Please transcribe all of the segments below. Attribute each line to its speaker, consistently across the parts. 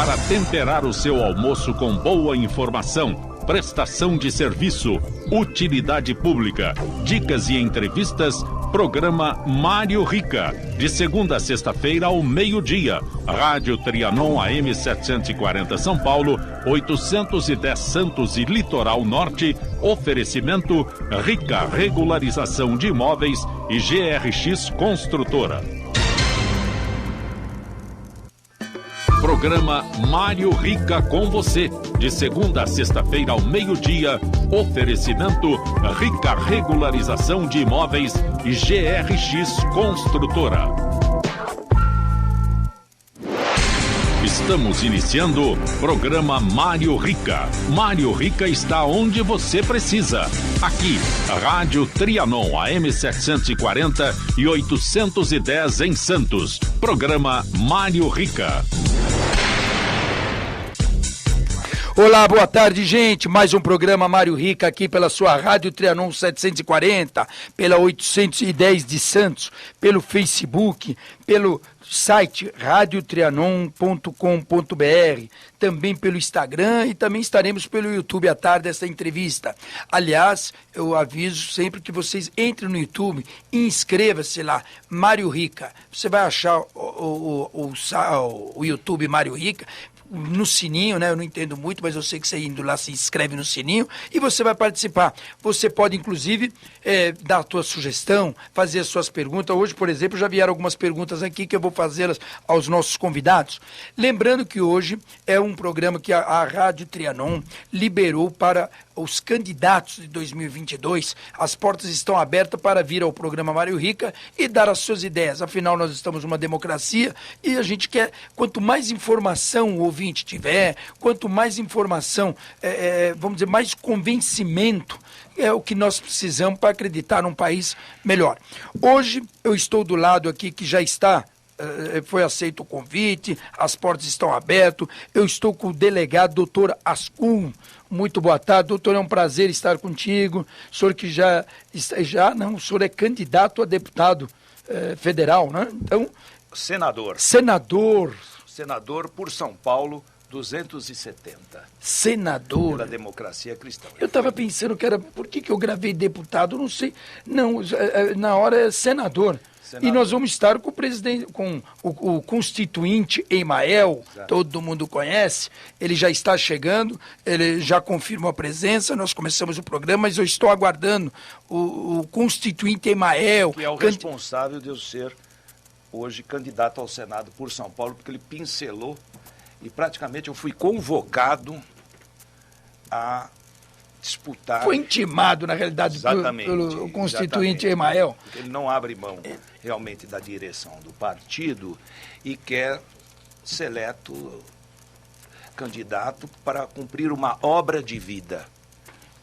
Speaker 1: para temperar o seu almoço com boa informação, prestação de serviço, utilidade pública, dicas e entrevistas. Programa Mário Rica, de segunda a sexta-feira ao meio-dia. Rádio Trianon AM 740 São Paulo, 810 Santos e Litoral Norte. Oferecimento Rica Regularização de Imóveis e GRX Construtora. Programa Mário Rica com você, de segunda a sexta-feira ao meio-dia. Oferecimento Rica Regularização de Imóveis e GRX Construtora. Estamos iniciando o programa Mário Rica. Mário Rica está onde você precisa. Aqui, Rádio Trianon AM 740 e 810 em Santos. Programa Mário Rica.
Speaker 2: Olá, boa tarde, gente. Mais um programa Mário Rica aqui pela sua Rádio Trianon 740, pela 810 de Santos, pelo Facebook, pelo site radiotrianon.com.br, também pelo Instagram e também estaremos pelo YouTube à tarde dessa entrevista. Aliás, eu aviso sempre que vocês entrem no YouTube e inscreva-se lá, Mário Rica. Você vai achar o YouTube Mário Rica no sininho, né? Eu não entendo muito, mas eu sei que você indo lá se inscreve no sininho e você vai participar. Você pode, inclusive, dar a sua sugestão, fazer as suas perguntas. Hoje, por exemplo, já vieram algumas perguntas aqui que eu vou fazê-las aos nossos convidados. Lembrando que hoje é um programa que a Rádio Trianon liberou para os candidatos de 2022. As portas estão abertas para vir ao programa Mário Rica e dar as suas ideias. Afinal, nós estamos numa democracia e a gente quer, quanto mais informação o ouvinte tiver, quanto mais informação, vamos dizer, mais convencimento é o que nós precisamos para acreditar num país melhor. Hoje eu estou do lado aqui que já está, foi aceito o convite, as portas estão abertas, eu estou com o delegado doutor Ascum. Muito boa tarde, doutor, é um prazer estar contigo. O senhor que o senhor é candidato a deputado federal, né? Então,
Speaker 3: Senador por São Paulo, 270.
Speaker 2: Senador.
Speaker 3: Pela democracia cristã.
Speaker 2: Eu estava pensando que era, por que eu gravei deputado? Não sei. Não, na hora é senador. E nós vamos estar com o presidente, com o constituinte Emael, todo mundo conhece, ele já está chegando, ele já confirmou a presença, nós começamos o programa, mas eu estou aguardando o constituinte Emael.
Speaker 3: Que é o responsável de eu ser hoje candidato ao Senado por São Paulo, porque ele pincelou e praticamente eu fui convocado a disputar.
Speaker 2: Foi intimado, na realidade, pelo constituinte Emael.
Speaker 3: Porque ele não abre mão realmente da direção do partido e quer seleto candidato para cumprir uma obra de vida.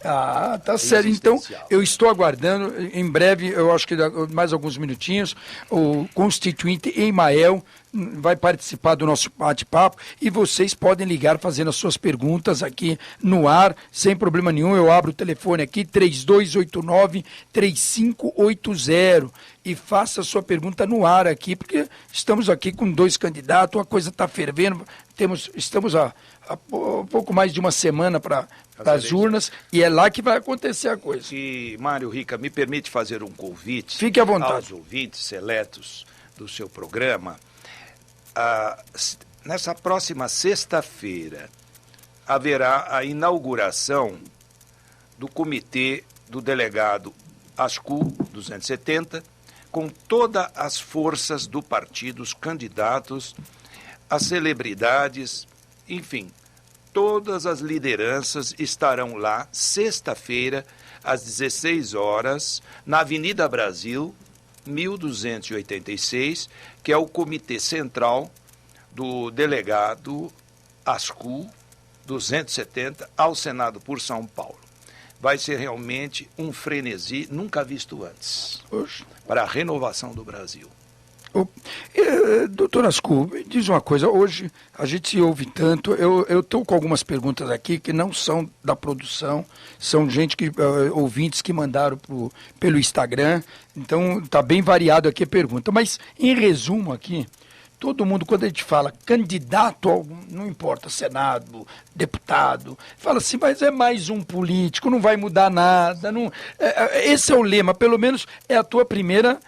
Speaker 2: Ah, tá certo. Então, eu estou aguardando, em breve, eu acho que mais alguns minutinhos, o constituinte Emael vai participar do nosso bate-papo e vocês podem ligar fazendo as suas perguntas aqui no ar, sem problema nenhum. Eu abro o telefone aqui, 3289-3580 e faça a sua pergunta no ar aqui, porque estamos aqui com 2 candidatos, a coisa está fervendo, estamos a pouco mais de uma semana para as urnas e é lá que vai acontecer a coisa.
Speaker 3: E, Mário Rica, me permite fazer um convite.
Speaker 2: Fique à vontade.
Speaker 3: Aos ouvintes seletos do seu programa. Nessa próxima sexta-feira haverá a inauguração do comitê do delegado Ascu 270, com todas as forças do partido, os candidatos, as celebridades, enfim, todas as lideranças estarão lá sexta-feira às 16 horas na Avenida Brasil, 1286, que é o comitê central do delegado Ascu 270 ao Senado por São Paulo. Vai ser realmente um frenesi nunca visto antes para a renovação do Brasil.
Speaker 2: Doutor Ascum, me diz uma coisa, hoje a gente se ouve tanto, eu estou com algumas perguntas aqui que não são da produção, são ouvintes que mandaram pelo Instagram, então está bem variado aqui a pergunta, mas em resumo aqui, todo mundo, quando a gente fala candidato, não importa, Senado, deputado, fala assim, mas é mais um político, não vai mudar nada. Não, esse é o lema, pelo menos é a tua primeira...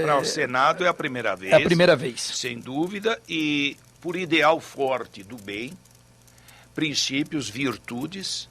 Speaker 3: Para o Senado é a primeira vez.
Speaker 2: É a primeira vez.
Speaker 3: Sem dúvida, e por ideal forte do bem, princípios, virtudes,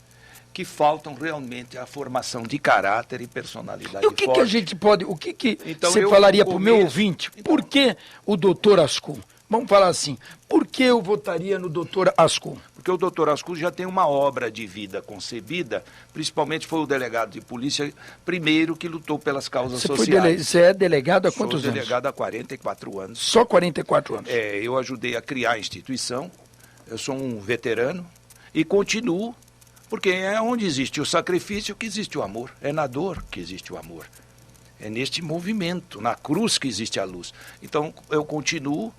Speaker 3: que faltam realmente a formação de caráter e personalidade
Speaker 2: E o que,
Speaker 3: forte.
Speaker 2: que a gente pode, o que
Speaker 3: Então,
Speaker 2: você
Speaker 3: eu
Speaker 2: falaria para o meu
Speaker 3: começo-
Speaker 2: ouvinte?
Speaker 3: Então-
Speaker 2: Por que o doutor Ascum? Vamos falar assim, por que eu votaria no doutor Ascum?
Speaker 3: Porque o doutor Ascus já tem uma obra de vida concebida, principalmente foi o delegado de polícia primeiro que lutou pelas causas sociais.
Speaker 2: Você é delegado há
Speaker 3: Sou
Speaker 2: quantos anos?
Speaker 3: delegado há 44 anos.
Speaker 2: Só 44 anos.
Speaker 3: Eu ajudei a criar a instituição, eu sou um veterano e continuo, porque é onde existe o sacrifício que existe o amor, é na dor que existe o amor. É neste movimento, na cruz que existe a luz. Então eu continuo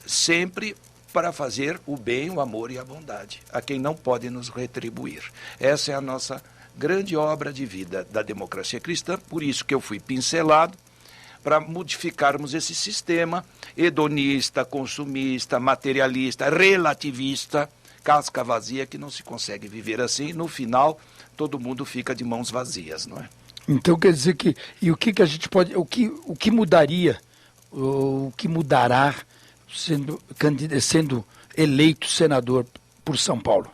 Speaker 3: sempre para fazer o bem, o amor e a bondade, a quem não pode nos retribuir. Essa é a nossa grande obra de vida da democracia cristã, por isso que eu fui pincelado, para modificarmos esse sistema hedonista, consumista, materialista, relativista, casca vazia, que não se consegue viver assim. No final, todo mundo fica de mãos vazias, não é?
Speaker 2: Então quer dizer que, e o que a gente pode, o que mudaria, o que mudará sendo eleito senador por São Paulo?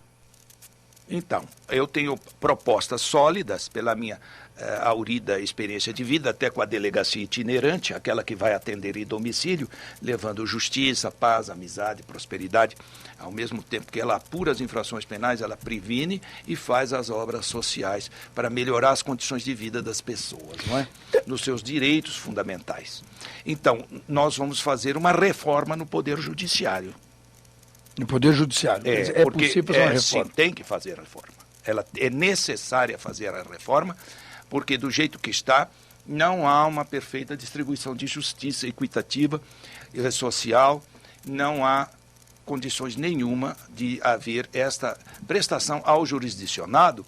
Speaker 3: Então, eu tenho propostas sólidas pela minha aurida experiência de vida, até com a delegacia itinerante, aquela que vai atender em domicílio, levando justiça, paz, amizade, prosperidade, ao mesmo tempo que ela apura as infrações penais, ela previne e faz as obras sociais para melhorar as condições de vida das pessoas, não é? Nos seus direitos fundamentais. Então, nós vamos fazer uma reforma no Poder Judiciário.
Speaker 2: No Poder Judiciário.
Speaker 3: É
Speaker 2: possível fazer uma reforma.
Speaker 3: Sim, tem que fazer a reforma. Ela é necessária fazer a reforma, porque do jeito que está, não há uma perfeita distribuição de justiça equitativa e social, não há condições nenhuma de haver esta prestação ao jurisdicionado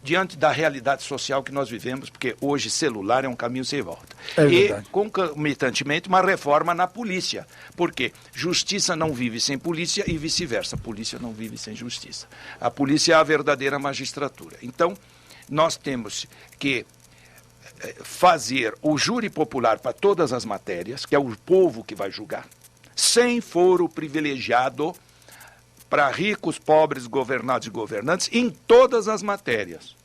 Speaker 3: diante da realidade social que nós vivemos, porque hoje celular é um caminho sem volta. E, concomitantemente, uma reforma na polícia, porque justiça não vive sem polícia e vice-versa, polícia não vive sem justiça. A polícia é a verdadeira magistratura. Então, nós temos que fazer o júri popular para todas as matérias, que é o povo que vai julgar, sem foro privilegiado para ricos, pobres, governados e governantes, em todas as matérias.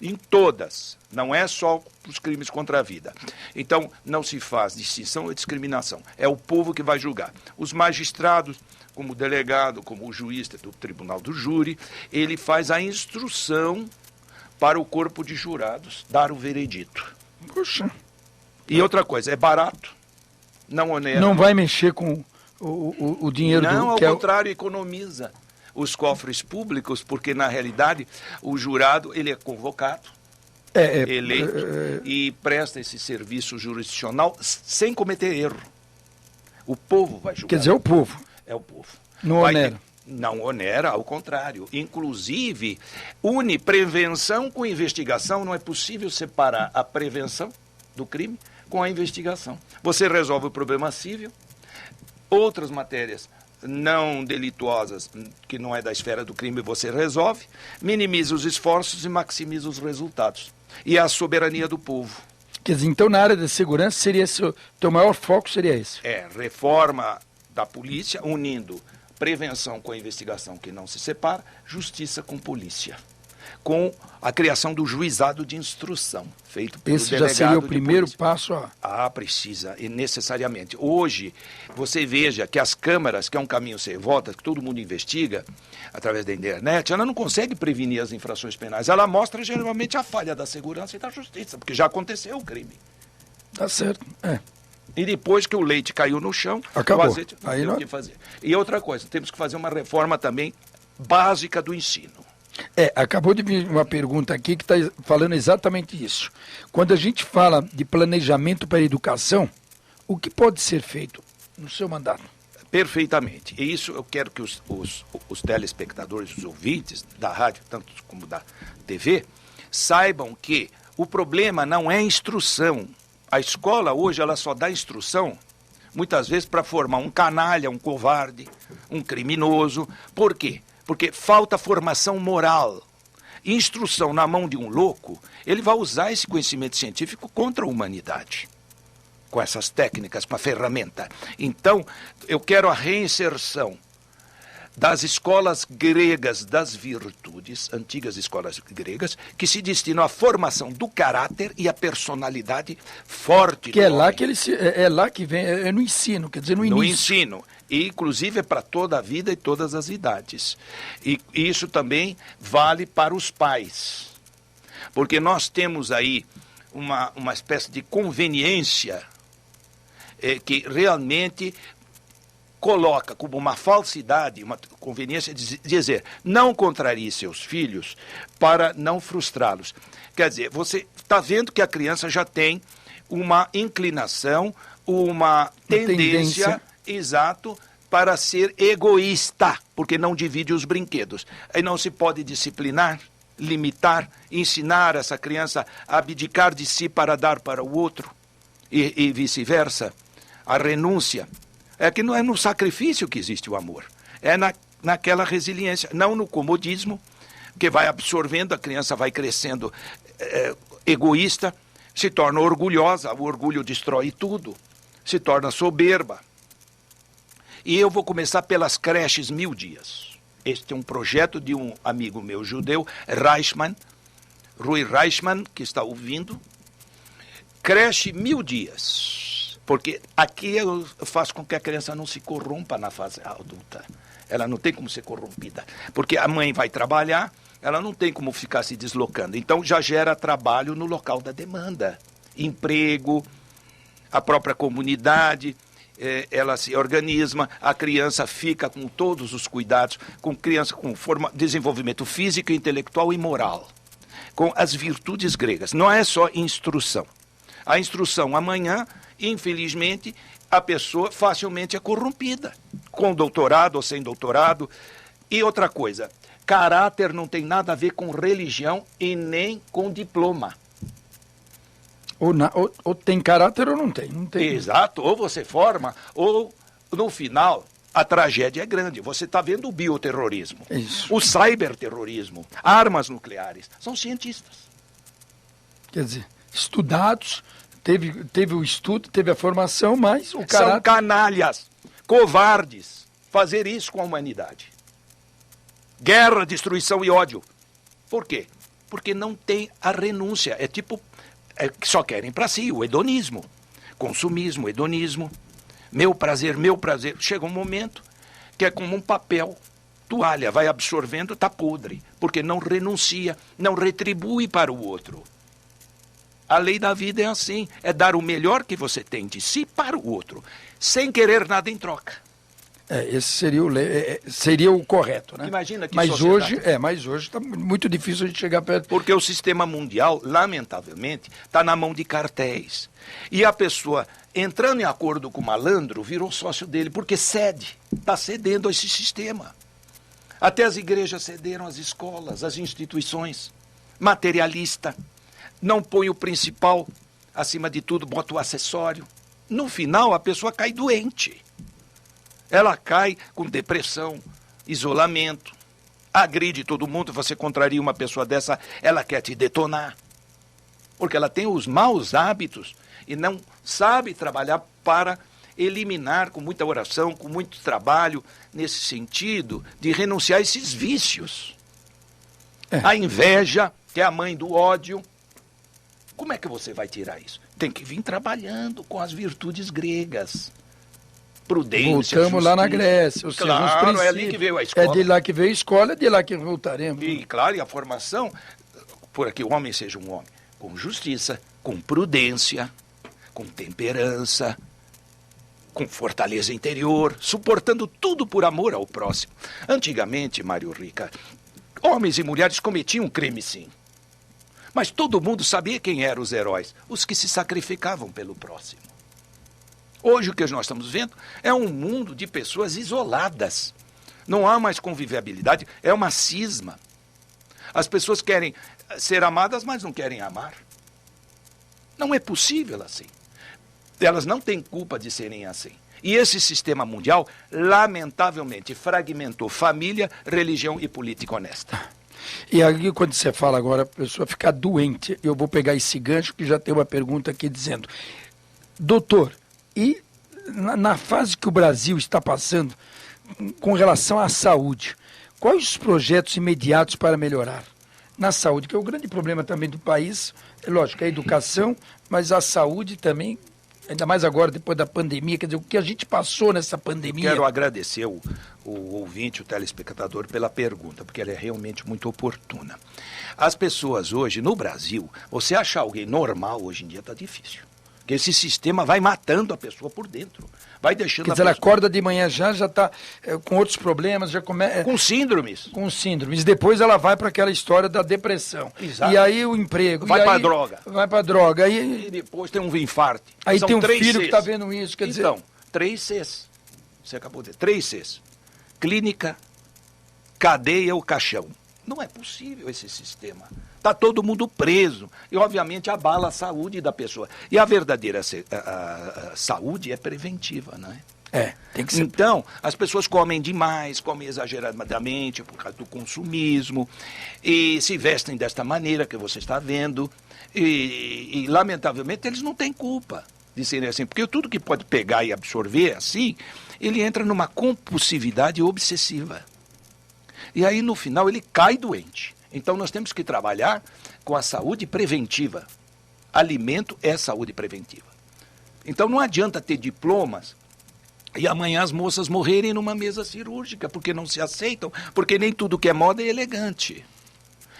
Speaker 3: Em todas. Não é só os crimes contra a vida. Então, não se faz distinção e discriminação. É o povo que vai julgar. Os magistrados, como o delegado, como o juiz do tribunal do júri, ele faz a instrução para o corpo de jurados dar o veredito.
Speaker 2: Puxa.
Speaker 3: E outra coisa, é barato, não onera.
Speaker 2: Não vai mexer com o dinheiro
Speaker 3: não,
Speaker 2: do...
Speaker 3: ao contrário, economiza os cofres públicos, porque na realidade o jurado ele é convocado, eleito e presta esse serviço jurisdicional sem cometer erro. O povo vai julgar.
Speaker 2: Quer dizer, é o povo.
Speaker 3: É o povo.
Speaker 2: Não onera.
Speaker 3: Não onera, ao contrário. Inclusive, une prevenção com investigação. Não é possível separar a prevenção do crime com a investigação. Você resolve o problema civil, outras matérias não delituosas, que não é da esfera do crime, você resolve, minimiza os esforços e maximiza os resultados. E a soberania do povo.
Speaker 2: Quer dizer, então na área da segurança seria teu maior foco seria esse?
Speaker 3: Reforma da polícia, unindo prevenção com a investigação que não se separa, justiça com polícia. Com a criação do juizado de instrução, feito pelo
Speaker 2: Esse
Speaker 3: delegado
Speaker 2: já seria o
Speaker 3: de
Speaker 2: primeiro
Speaker 3: polícia.
Speaker 2: passo.
Speaker 3: Precisa, e necessariamente. Hoje, você veja que as câmaras, que é um caminho sem volta, que todo mundo investiga através da internet, ela não consegue prevenir as infrações penais. Ela mostra geralmente a falha da segurança e da justiça, porque já aconteceu o crime.
Speaker 2: Tá certo,
Speaker 3: E depois que o leite caiu no chão,
Speaker 2: acabou.
Speaker 3: O azeite não tem o que fazer. E outra coisa, temos que fazer uma reforma também básica do ensino.
Speaker 2: Acabou de vir uma pergunta aqui que está falando exatamente isso. Quando a gente fala de planejamento para a educação, o que pode ser feito no seu mandato?
Speaker 3: Perfeitamente. E isso eu quero que os telespectadores, os ouvintes da rádio, tanto como da TV, saibam que o problema não é instrução. A escola hoje ela só dá instrução muitas vezes para formar um canalha, um covarde, um criminoso. Por quê? Porque falta formação moral. Instrução na mão de um louco, ele vai usar esse conhecimento científico contra a humanidade, com essas técnicas, com a ferramenta. Então, eu quero a reinserção das escolas gregas das virtudes, antigas escolas gregas, que se destinam à formação do caráter e à personalidade forte
Speaker 2: que
Speaker 3: do
Speaker 2: é lá
Speaker 3: homem.
Speaker 2: que é lá que vem, é no ensino, quer dizer, no início.
Speaker 3: No ensino, e inclusive é para toda a vida e todas as idades. E isso também vale para os pais, porque nós temos aí uma espécie de conveniência que realmente coloca como uma falsidade, uma conveniência de dizer, não contrarie seus filhos para não frustrá-los. Quer dizer, você está vendo que a criança já tem uma inclinação, uma tendência, exato, para ser egoísta, porque não divide os brinquedos. Aí não se pode disciplinar, limitar, ensinar essa criança a abdicar de si para dar para o outro, e vice-versa. A renúncia. É que não é no sacrifício que existe o amor, é naquela resiliência, não no comodismo, que vai absorvendo, a criança vai crescendo egoísta, se torna orgulhosa, o orgulho destrói tudo, se torna soberba. E eu vou começar pelas creches 1000 dias. Este é um projeto de um amigo meu judeu, Rui Reichmann, que está ouvindo. Creche 1000 dias. Porque aqui eu faço com que a criança não se corrompa na fase adulta. Ela não tem como ser corrompida. Porque a mãe vai trabalhar, ela não tem como ficar se deslocando. Então já gera trabalho no local da demanda. Emprego, a própria comunidade, ela se organiza, a criança fica com todos os cuidados, com criança com desenvolvimento físico, intelectual e moral. Com as virtudes gregas. Não é só instrução. A instrução amanhã, infelizmente, a pessoa facilmente é corrompida, com doutorado ou sem doutorado. E outra coisa, caráter não tem nada a ver com religião e nem com diploma.
Speaker 2: Ou tem caráter ou não tem.
Speaker 3: Exato, ou você forma, ou no final a tragédia é grande. Você está vendo o bioterrorismo, o cyberterrorismo, armas nucleares, são cientistas.
Speaker 2: Quer dizer, estudados... Teve o estudo, teve a formação, mas o caráter...
Speaker 3: São canalhas, covardes, fazer isso com a humanidade. Guerra, destruição e ódio. Por quê? Porque não tem a renúncia. Só querem para si, o hedonismo. Consumismo, hedonismo. Meu prazer, meu prazer. Chega um momento que é como um papel, toalha, vai absorvendo, está podre. Porque não renuncia, não retribui para o outro. A lei da vida é assim, é dar o melhor que você tem de si para o outro, sem querer nada em troca.
Speaker 2: Esse seria o correto, né?
Speaker 3: Imagina que
Speaker 2: mas
Speaker 3: sociedade...
Speaker 2: mas hoje está muito difícil a gente chegar perto.
Speaker 3: Porque o sistema mundial, lamentavelmente, está na mão de cartéis. E a pessoa, entrando em acordo com o malandro, virou sócio dele, porque está cedendo a esse sistema. Até as igrejas cederam as escolas, as instituições. Materialista. Não põe o principal acima de tudo, bota o acessório. No final, a pessoa cai doente. Ela cai com depressão, isolamento, agride todo mundo. Você contraria uma pessoa dessa, ela quer te detonar. Porque ela tem os maus hábitos e não sabe trabalhar para eliminar com muita oração, com muito trabalho, nesse sentido de renunciar a esses vícios. A inveja, que é a mãe do ódio. Como é que você vai tirar isso? Tem que vir trabalhando com as virtudes gregas. Prudência,
Speaker 2: voltamos justiça. Lá na Grécia. Ou
Speaker 3: claro,
Speaker 2: seja,
Speaker 3: é ali que veio a escola.
Speaker 2: É de lá que veio a escola, é de lá que voltaremos.
Speaker 3: E claro, e a formação, por que o homem seja um homem com justiça, com prudência, com temperança, com fortaleza interior, suportando tudo por amor ao próximo. Antigamente, Mário Rica, homens e mulheres cometiam crime, sim. Mas todo mundo sabia quem eram os heróis, os que se sacrificavam pelo próximo. Hoje o que nós estamos vendo é um mundo de pessoas isoladas. Não há mais convivialidade, é uma cisma. As pessoas querem ser amadas, mas não querem amar. Não é possível assim. Elas não têm culpa de serem assim. E esse sistema mundial, lamentavelmente, fragmentou família, religião e política honesta.
Speaker 2: E aí, quando você fala agora, a pessoa ficar doente, eu vou pegar esse gancho que já tem uma pergunta aqui dizendo: doutor, e na fase que o Brasil está passando com relação à saúde, quais os projetos imediatos para melhorar na saúde? Que é o grande problema também do país, é lógico, é a educação, mas a saúde também, ainda mais agora, depois da pandemia, quer dizer, o que a gente passou nessa pandemia.
Speaker 3: Quero agradecer o ouvinte, o telespectador, pela pergunta, porque ela é realmente muito oportuna. As pessoas hoje, no Brasil, você achar alguém normal hoje em dia está difícil. Porque esse sistema vai matando a pessoa por dentro. Vai deixando.
Speaker 2: Quer dizer, ela acorda de manhã já está com outros problemas, já começa.
Speaker 3: Com síndromes.
Speaker 2: Com síndromes. Depois ela vai para aquela história da depressão.
Speaker 3: Exato.
Speaker 2: E aí o emprego.
Speaker 3: Vai para a droga.
Speaker 2: Vai para a droga.
Speaker 3: E depois tem um infarto.
Speaker 2: Aí
Speaker 3: São
Speaker 2: tem um filho
Speaker 3: Cs.
Speaker 2: que está vendo isso. Quer dizer.
Speaker 3: Então, 3 Cs. Você acabou de dizer. 3 Cs. Clínica, cadeia ou caixão. Não é possível esse sistema. Está todo mundo preso. E, obviamente, abala a saúde da pessoa. E a verdadeira a saúde é preventiva, não é?
Speaker 2: Tem que ser.
Speaker 3: Então, as pessoas comem demais, comem exageradamente por causa do consumismo, e se vestem desta maneira que você está vendo, e lamentavelmente, eles não têm culpa de serem assim, porque tudo que pode pegar e absorver assim, ele entra numa compulsividade obsessiva. E aí, no final, ele cai doente. Então, nós temos que trabalhar com a saúde preventiva. Alimento é saúde preventiva. Então, não adianta ter diplomas e amanhã as moças morrerem numa mesa cirúrgica, porque não se aceitam, porque nem tudo que é moda é elegante.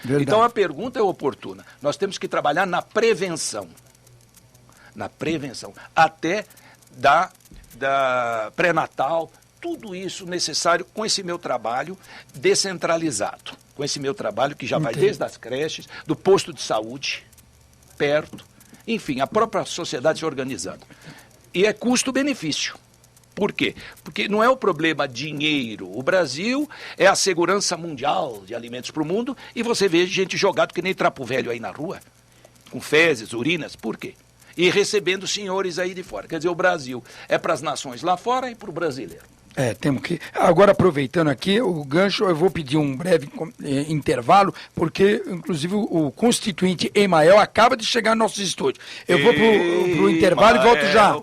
Speaker 3: Verdade. Então, a pergunta é oportuna. Nós temos que trabalhar na prevenção. Na prevenção. Até da pré-natal, tudo isso necessário com esse meu trabalho descentralizado. Com esse meu trabalho que já vai desde as creches, do posto de saúde, perto, enfim, a própria sociedade se organizando. E é custo-benefício. Por quê? Porque não é o problema dinheiro. O Brasil é a segurança mundial de alimentos para o mundo e você vê gente jogado que nem trapo velho aí na rua, com fezes, urinas. Por quê? E recebendo senhores aí de fora. Quer dizer, o Brasil é para as nações lá fora e para o brasileiro.
Speaker 2: Temos que... Agora, aproveitando aqui o gancho, eu vou pedir um breve intervalo, porque, inclusive, o constituinte Emael acaba de chegar no nosso estúdio. Eu vou pro intervalo e volto já.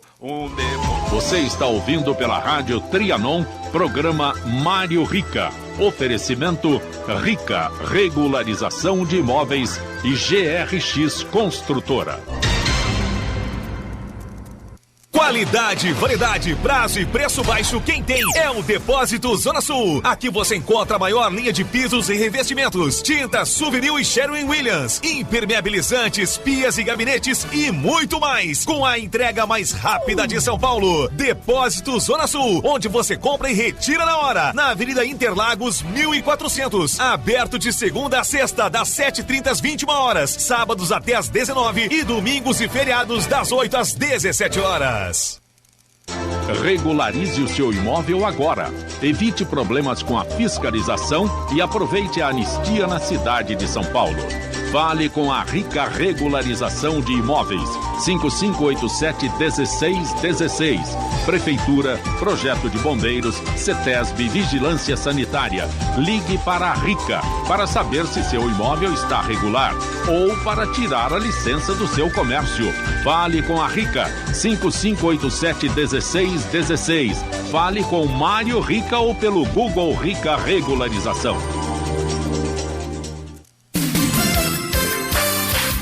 Speaker 1: Você está ouvindo pela Rádio Trianon, programa Mário Rica. Oferecimento Rica, regularização de imóveis e GRX Construtora.
Speaker 4: Qualidade, variedade, prazo e preço baixo, quem tem é o Depósito Zona Sul. Aqui você encontra a maior linha de pisos e revestimentos, tinta Souvenir e Sherwin-Williams, impermeabilizantes, pias e gabinetes e muito mais, com a entrega mais rápida de São Paulo. Depósito Zona Sul, onde você compra e retira na hora, na Avenida Interlagos 1400, aberto de segunda a sexta, das 7h30 às 21 horas, sábados até às 19 e domingos e feriados das 8 às 17 horas.
Speaker 1: Regularize o seu imóvel agora. Evite problemas com a fiscalização e aproveite a anistia na cidade de São Paulo. Fale com a Rica Regularização de Imóveis. 5587-1616. Prefeitura, Projeto de Bombeiros, CETESB, Vigilância Sanitária. Ligue para a Rica para saber se seu imóvel está regular ou para tirar a licença do seu comércio. Fale com a Rica. 5587-1616. Fale com Mário Rica ou pelo Google Rica Regularização.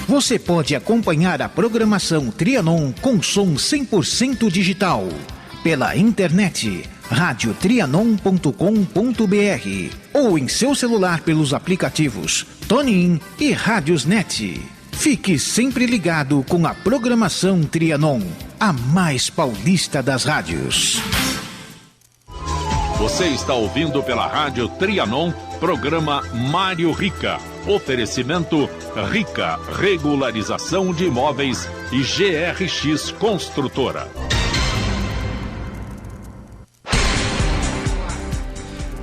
Speaker 5: Você pode acompanhar a programação Trianon com som 100% digital pela internet radiotrianon.com.br ou em seu celular pelos aplicativos TuneIn e Radiosnet. Fique sempre ligado com a programação Trianon, a mais paulista das rádios.
Speaker 1: Você está ouvindo pela Rádio Trianon, programa Mário Rica. Oferecimento Rica, regularização de imóveis e GRX Construtora.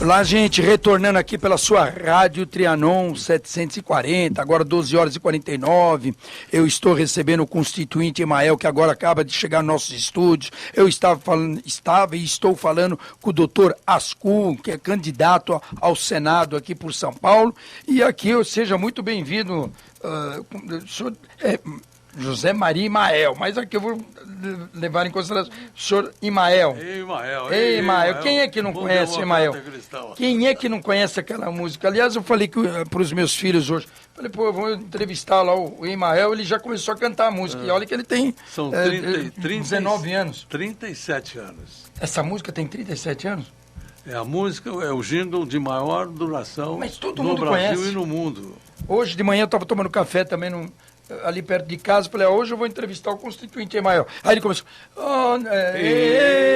Speaker 2: Olá, gente, retornando aqui pela sua Rádio Trianon 740, agora 12h49, eu estou recebendo o constituinte Emael, que agora acaba de chegar nos nossos estúdios. Eu estava e estou falando com o doutor Ascu, que é candidato ao Senado aqui por São Paulo, e aqui seja muito bem-vindo, José Maria Emael, mas aqui eu vou levar em consideração o senhor Emael. Ei, Emael. Quem é que não conhece Emael? Quem é que não conhece aquela música? Aliás, eu falei para os meus filhos hoje, falei, pô, eu vou entrevistar lá o Emael, ele já começou a cantar a música, e olha que ele tem 19 anos.
Speaker 6: 37 anos.
Speaker 2: Essa música tem 37 anos?
Speaker 6: A música é o jingle de maior duração no Brasil conhece. E no mundo.
Speaker 2: Hoje de manhã eu estava tomando café também ali perto de casa, falei, hoje eu vou entrevistar o constituinte Emael. Aí ele começou,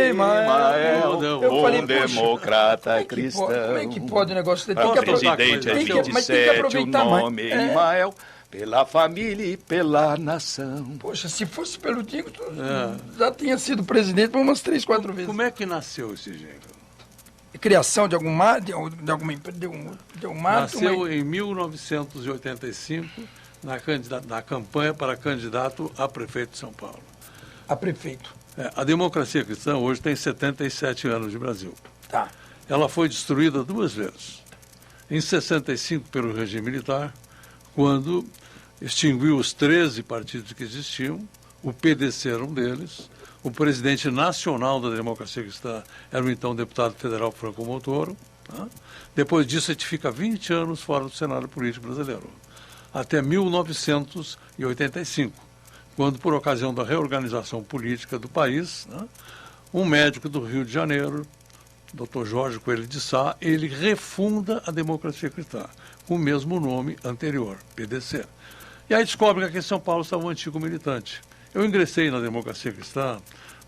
Speaker 2: Emael, eu falei,
Speaker 3: democrata cristão.
Speaker 2: Como é que pode o negócio? Tem
Speaker 3: que aproveitar o nome Emael, pela família e pela nação.
Speaker 2: Poxa, se fosse pelo Dingo, já tinha sido presidente por umas 3, 4 vezes.
Speaker 6: Como é que nasceu esse jingle?
Speaker 2: Criação de alguma
Speaker 6: Nasceu em 1985, na campanha para candidato a prefeito de São Paulo.
Speaker 2: A prefeito.
Speaker 6: A democracia cristã hoje tem 77 anos de Brasil.
Speaker 2: Tá.
Speaker 6: Ela foi destruída 2 vezes. Em 65 pelo regime militar, quando extinguiu os 13 partidos que existiam, o PDC era um deles, o presidente nacional da democracia cristã era o então deputado federal Franco Montoro. Tá? Depois disso, a gente fica 20 anos fora do cenário político brasileiro. Até 1985, quando, por ocasião da reorganização política do país, um médico do Rio de Janeiro, Dr. Jorge Coelho de Sá, ele refunda a democracia cristã, com o mesmo nome anterior, PDC. E aí descobre que aqui em São Paulo estava um antigo militante. Eu ingressei na democracia cristã,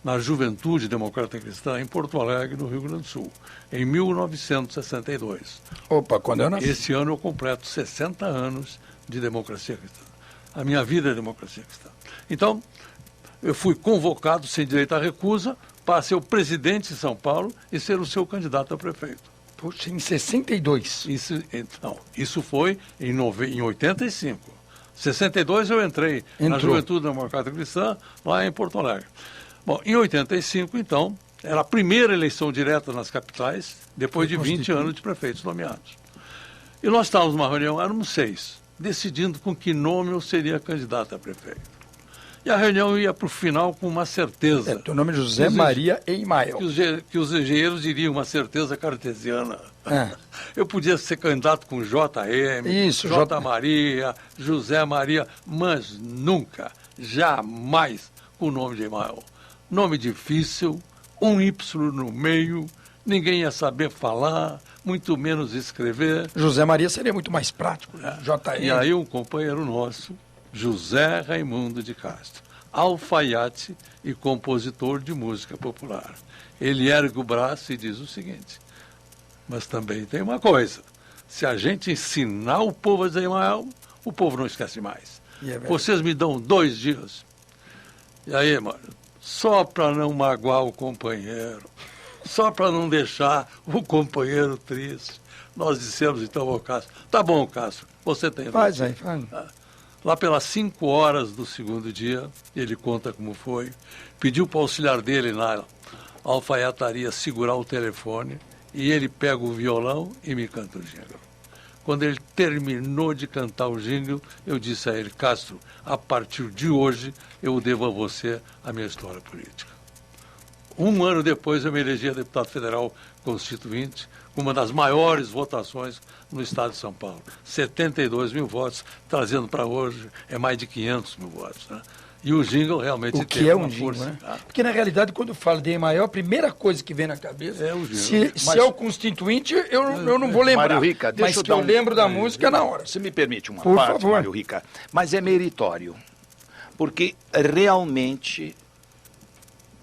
Speaker 6: na Juventude Democrata Cristã, em Porto Alegre, no Rio Grande do Sul, em 1962.
Speaker 2: Opa, quando eu nasci?
Speaker 6: Esse ano eu completo 60 anos de democracia cristã. A minha vida é democracia cristã. Então, eu fui convocado sem direito à recusa para ser o presidente de São Paulo e ser o seu candidato a prefeito.
Speaker 2: Puxa, em 62?
Speaker 6: Isso foi em 85. 62 eu entrei na Juventude Democrata Cristã, lá em Porto Alegre. Bom, em 85, então, era a primeira eleição direta nas capitais, depois de 20 anos de prefeitos nomeados. E nós estávamos numa reunião, éramos 6, decidindo com que nome eu seria candidato a prefeito. E a reunião ia para o final com uma certeza.
Speaker 2: Teu nome é José Maria Emael.
Speaker 6: Que os engenheiros diriam uma certeza cartesiana. Eu podia ser candidato com JM, J. Maria, José Maria, mas nunca, jamais com o nome de Emael. Nome difícil, um Y no meio, ninguém ia saber falar, muito menos escrever.
Speaker 2: José Maria seria muito mais prático, JM.
Speaker 6: E aí um companheiro nosso, José Raimundo de Castro, alfaiate e compositor de música popular. Ele ergue o braço e diz o seguinte, mas também tem uma coisa, se a gente ensinar o povo a dizer Emael, o povo não esquece mais. Vocês me dão 2 dias. E aí, mano, só para não magoar o companheiro, só para não deixar o companheiro triste, nós dissemos então ao Castro, tá bom, Castro, você tem...
Speaker 2: Faz aí, faz.
Speaker 6: Lá pelas 5 horas do segundo dia, ele conta como foi, pediu para o auxiliar dele na alfaiataria segurar o telefone, e ele pega o violão e me canta o jingle. Quando ele terminou de cantar o jingle, eu disse a ele, Castro, a partir de hoje eu devo a você a minha história política. 1 ano depois eu me elegi a deputado federal constituinte, com uma das maiores votações no estado de São Paulo. 72 mil votos, trazendo para hoje mais de 500 mil votos. Né? E o jingle realmente
Speaker 2: o que é um jingle, né? Porque, na realidade, quando eu falo de Emael, a primeira coisa que vem na cabeça
Speaker 6: é o jingle.
Speaker 2: Se é o constituinte, eu não vou lembrar.
Speaker 3: Mário Rica,
Speaker 2: mas que eu lembro da música na hora.
Speaker 3: Você me permite uma
Speaker 2: Por
Speaker 3: parte,
Speaker 2: favor.
Speaker 3: Mário Rica? Mas é meritório. Porque realmente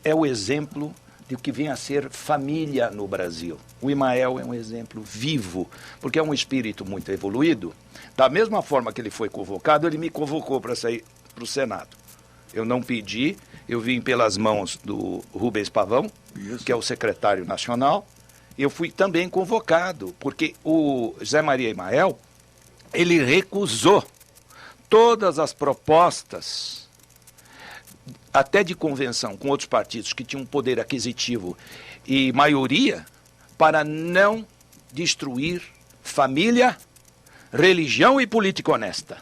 Speaker 3: é o exemplo de o que vem a ser família no Brasil. O Emael é um exemplo vivo, porque é um espírito muito evoluído. Da mesma forma que ele foi convocado, ele me convocou para sair para o Senado. Eu não pedi, eu vim pelas mãos do Rubens Pavão, que é o secretário nacional, eu fui também convocado, porque o Zé Maria Emael, ele recusou todas as propostas, até de convenção com outros partidos que tinham poder aquisitivo e maioria, para não destruir família, religião e política honesta,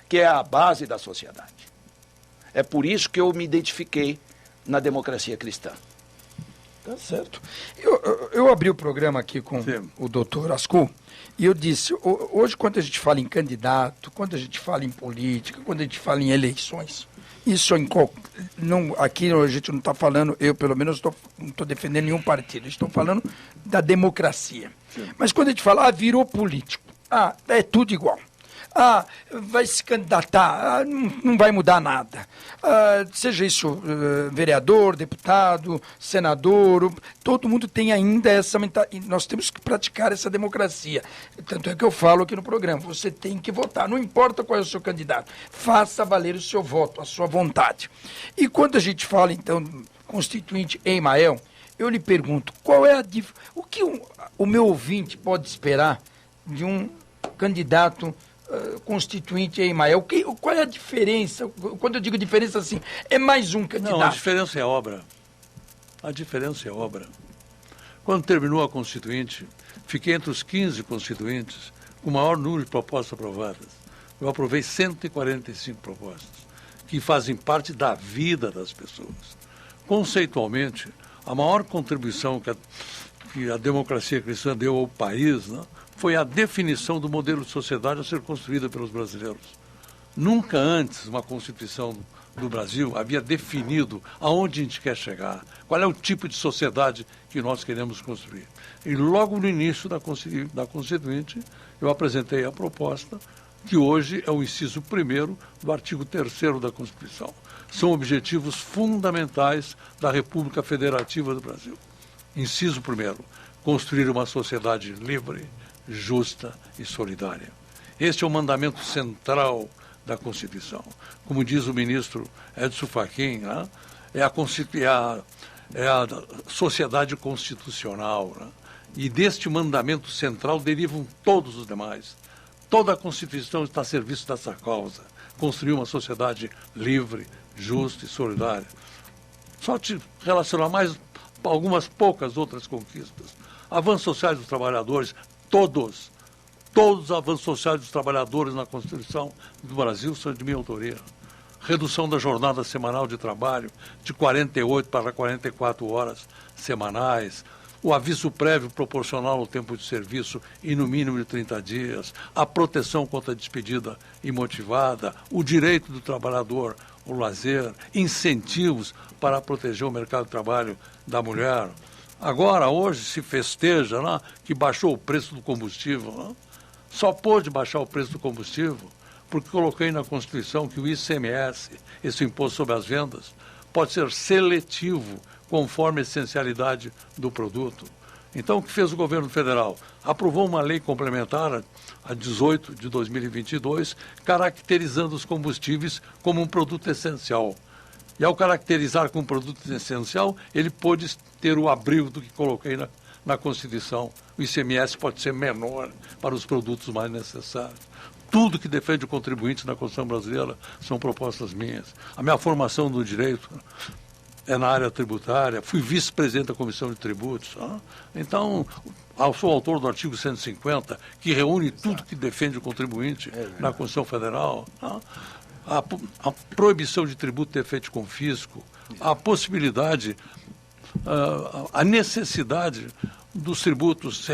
Speaker 3: que é a base da sociedade. É por isso que eu me identifiquei na democracia cristã.
Speaker 2: Tá certo. Eu abri o programa aqui com o doutor Ascul e eu disse, hoje quando a gente fala em candidato, quando a gente fala em política, quando a gente fala em eleições, isso aqui a gente não está falando, eu pelo menos não estou defendendo nenhum partido, estou falando da democracia. Sim. Mas quando a gente fala, virou político, é tudo igual. Vai se candidatar, não vai mudar nada. Seja isso vereador, deputado, senador, todo mundo tem ainda essa mentalidade. Nós temos que praticar essa democracia. Tanto é que eu falo aqui no programa, você tem que votar, não importa qual é o seu candidato, faça valer o seu voto, a sua vontade. E quando a gente fala, então, constituinte Emael, eu lhe pergunto, qual é o que o meu ouvinte pode esperar de um candidato constituinte Emael? Qual é a diferença? Quando eu digo diferença, assim, é mais um candidato.
Speaker 6: Não, a diferença é obra. A diferença é obra. Quando terminou a constituinte, fiquei entre os 15 constituintes com o maior número de propostas aprovadas. Eu aprovei 145 propostas, que fazem parte da vida das pessoas. Conceitualmente, a maior contribuição que a democracia cristã deu ao país, né, foi a definição do modelo de sociedade a ser construída pelos brasileiros. Nunca antes uma Constituição do Brasil havia definido aonde a gente quer chegar, qual é o tipo de sociedade que nós queremos construir. E logo no início da Constituinte, eu apresentei a proposta, que hoje é o inciso 1º do artigo 3º da Constituição. São objetivos fundamentais da República Federativa do Brasil. Inciso 1º, construir uma sociedade livre, justa e solidária. Este é o mandamento central da Constituição. Como diz o ministro Edson Fachin, né? é a sociedade constitucional. Né? E deste mandamento central derivam todos os demais. Toda a Constituição está a serviço dessa causa. Construir uma sociedade livre, justa e solidária. Só te relacionar mais algumas poucas outras conquistas. Avanços sociais dos trabalhadores, todos os avanços sociais dos trabalhadores na Constituição do Brasil são de minha autoria. Redução da jornada semanal de trabalho de 48 para 44 horas semanais, o aviso prévio proporcional ao tempo de serviço e no mínimo de 30 dias, a proteção contra a despedida imotivada, o direito do trabalhador ao lazer, incentivos para proteger o mercado de trabalho da mulher. Agora, hoje, se festeja, né, que baixou o preço do combustível. Né? Só pôde baixar o preço do combustível porque coloquei na Constituição que o ICMS, esse imposto sobre as vendas, pode ser seletivo conforme a essencialidade do produto. Então, o que fez o governo federal? Aprovou uma lei complementar, a 18 de 2022, caracterizando os combustíveis como um produto essencial. E ao caracterizar como produto essencial, ele pôde ter o abrigo do que coloquei na Constituição. O ICMS pode ser menor para os produtos mais necessários. Tudo que defende o contribuinte na Constituição brasileira são propostas minhas. A minha formação no direito é na área tributária, fui vice-presidente da Comissão de Tributos. Então, eu sou autor do artigo 150, que reúne tudo que defende o contribuinte na Constituição Federal. A proibição de tributo de efeito com fisco, a possibilidade, a necessidade dos tributos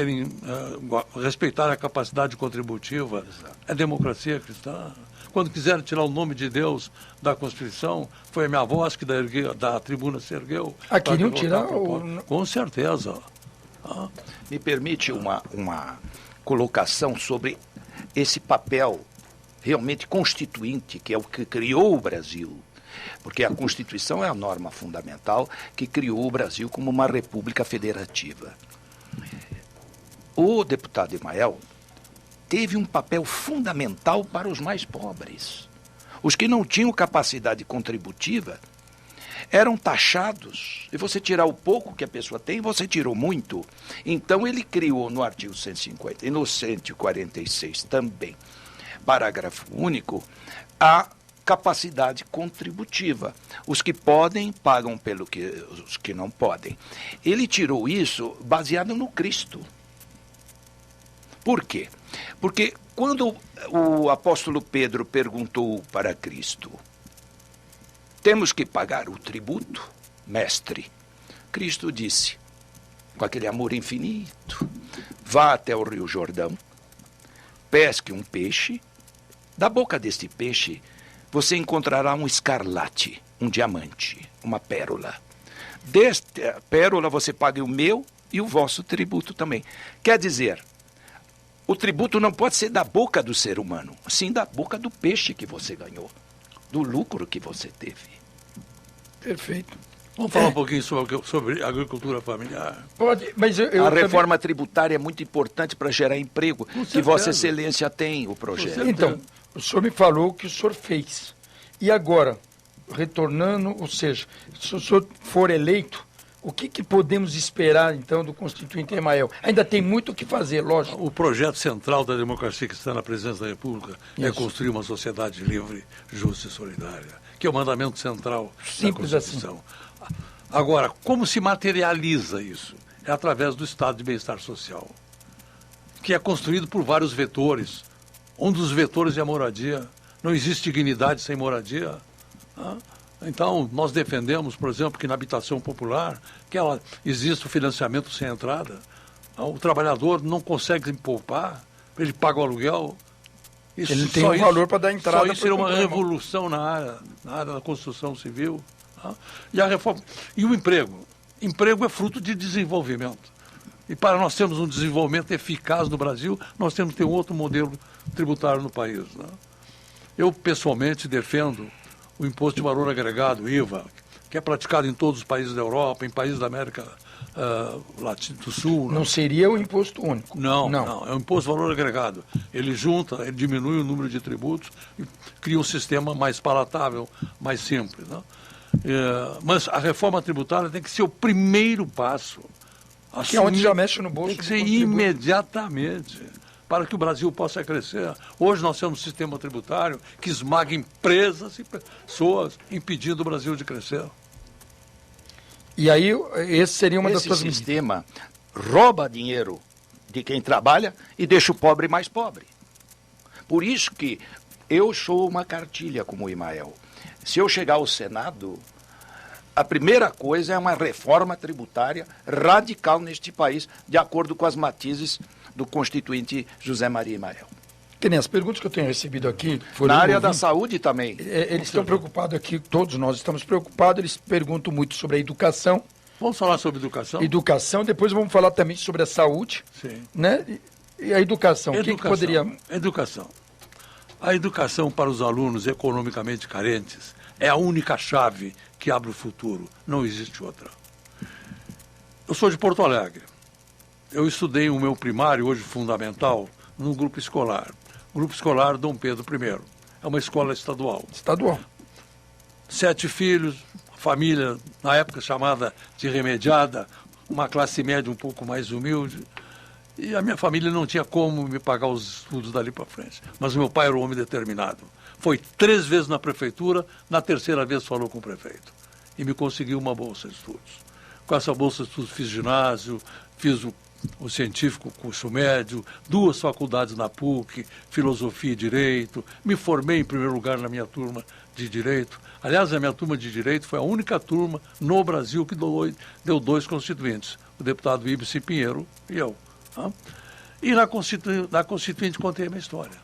Speaker 6: respeitar a capacidade contributiva. É democracia cristã. Quando quiseram tirar o nome de Deus da Constituição, foi a minha voz que da tribuna se ergueu.
Speaker 2: Queriam tirar
Speaker 6: Com certeza.
Speaker 3: Me permite uma colocação sobre esse papel realmente constituinte, que é o que criou o Brasil. Porque a Constituição é a norma fundamental que criou o Brasil como uma república federativa. O deputado Emael teve um papel fundamental para os mais pobres. Os que não tinham capacidade contributiva, eram taxados, e você tirar o pouco que a pessoa tem, você tirou muito. Então ele criou no artigo 150 e no 146 também, parágrafo único, a capacidade contributiva. Os que podem pagam pelo que os que não podem. Ele tirou isso baseado no Cristo. Por quê? Porque quando o apóstolo Pedro perguntou para Cristo, temos que pagar o tributo, mestre? Cristo disse, com aquele amor infinito, vá até o Rio Jordão, pesque um peixe, da boca deste peixe você encontrará um escarlate, um diamante, uma pérola. Desta pérola você paga o meu e o vosso tributo também. Quer dizer, o tributo não pode ser da boca do ser humano, sim da boca do peixe que você ganhou, do lucro que você teve.
Speaker 2: Perfeito.
Speaker 6: Vamos falar um pouquinho sobre agricultura familiar.
Speaker 2: Pode, mas
Speaker 3: a reforma tributária é muito importante para gerar emprego, que Vossa Excelência tem o projeto.
Speaker 2: Então, o senhor me falou o que o senhor fez. E agora, retornando, ou seja, se o senhor for eleito, o que podemos esperar, então, do Constituinte Emael? Ainda tem muito o que fazer, lógico.
Speaker 6: O projeto central da democracia cristã na presidência da República é construir uma sociedade livre, justa e solidária, que é o mandamento central da Constituição. Assim. Agora, como se materializa isso? É através do estado de bem-estar social, que é construído por vários vetores. Um dos vetores é a moradia. Não existe dignidade sem moradia. Então, nós defendemos, por exemplo, que na habitação popular, que existe o financiamento sem entrada. O trabalhador não consegue poupar, ele paga o aluguel.
Speaker 2: Ele não tem um valor para dar entrada.
Speaker 6: Só isso seria uma revolução na área da construção civil. E a reforma. E o emprego? Emprego é fruto de desenvolvimento. E para nós termos um desenvolvimento eficaz no Brasil, nós temos que ter um outro modelo tributário no país. Eu, pessoalmente, defendo o Imposto de Valor Agregado, IVA, que é praticado em todos os países da Europa, em países da América do Sul.
Speaker 2: Não seria o imposto único?
Speaker 6: Não, é o Imposto de Valor Agregado. Ele junta, ele diminui o número de tributos e cria um sistema mais palatável, mais simples. Mas a reforma tributária tem que ser o primeiro passo.
Speaker 2: Que é onde já mexe no bolso.
Speaker 6: Tem que ser imediatamente, para que o Brasil possa crescer. Hoje nós temos um sistema tributário que esmaga empresas e pessoas, impedindo o Brasil de crescer.
Speaker 2: E aí, esse seria uma das suas medidas.
Speaker 3: Esse sistema rouba dinheiro de quem trabalha e deixa o pobre mais pobre. Por isso que eu sou uma cartilha como o Emael. Se eu chegar ao Senado, a primeira coisa é uma reforma tributária radical neste país, de acordo com as matizes do constituinte José Maria Emael.
Speaker 2: Que nem as perguntas que eu tenho recebido aqui...
Speaker 3: Na área da saúde também.
Speaker 2: Eles estão preocupados aqui, todos nós estamos preocupados, eles perguntam muito sobre a educação.
Speaker 6: Vamos falar sobre educação?
Speaker 2: Educação, depois vamos falar também sobre a saúde. Sim. Né? E a educação, o que poderia...
Speaker 6: Educação. A educação para os alunos economicamente carentes é a única chave que abre o futuro. Não existe outra. Eu sou de Porto Alegre. Eu estudei o meu primário, hoje fundamental, no grupo escolar. Grupo escolar Dom Pedro I. É uma escola estadual.
Speaker 2: Estadual.
Speaker 6: 7 filhos, família, na época chamada de remediada, uma classe média um pouco mais humilde. E a minha família não tinha como me pagar os estudos dali para frente. Mas o meu pai era um homem determinado. Foi 3 vezes na prefeitura, na 3ª vez falou com o prefeito. E me conseguiu uma bolsa de estudos. Com essa bolsa de estudos fiz ginásio, fiz o científico curso médio, 2 faculdades na PUC, filosofia e direito. Me formei em primeiro lugar na minha turma de direito. Aliás, a minha turma de direito foi a única turma no Brasil que deu 2 constituintes. O deputado Ibsen Pinheiro e eu. E na Constituinte contei a minha história.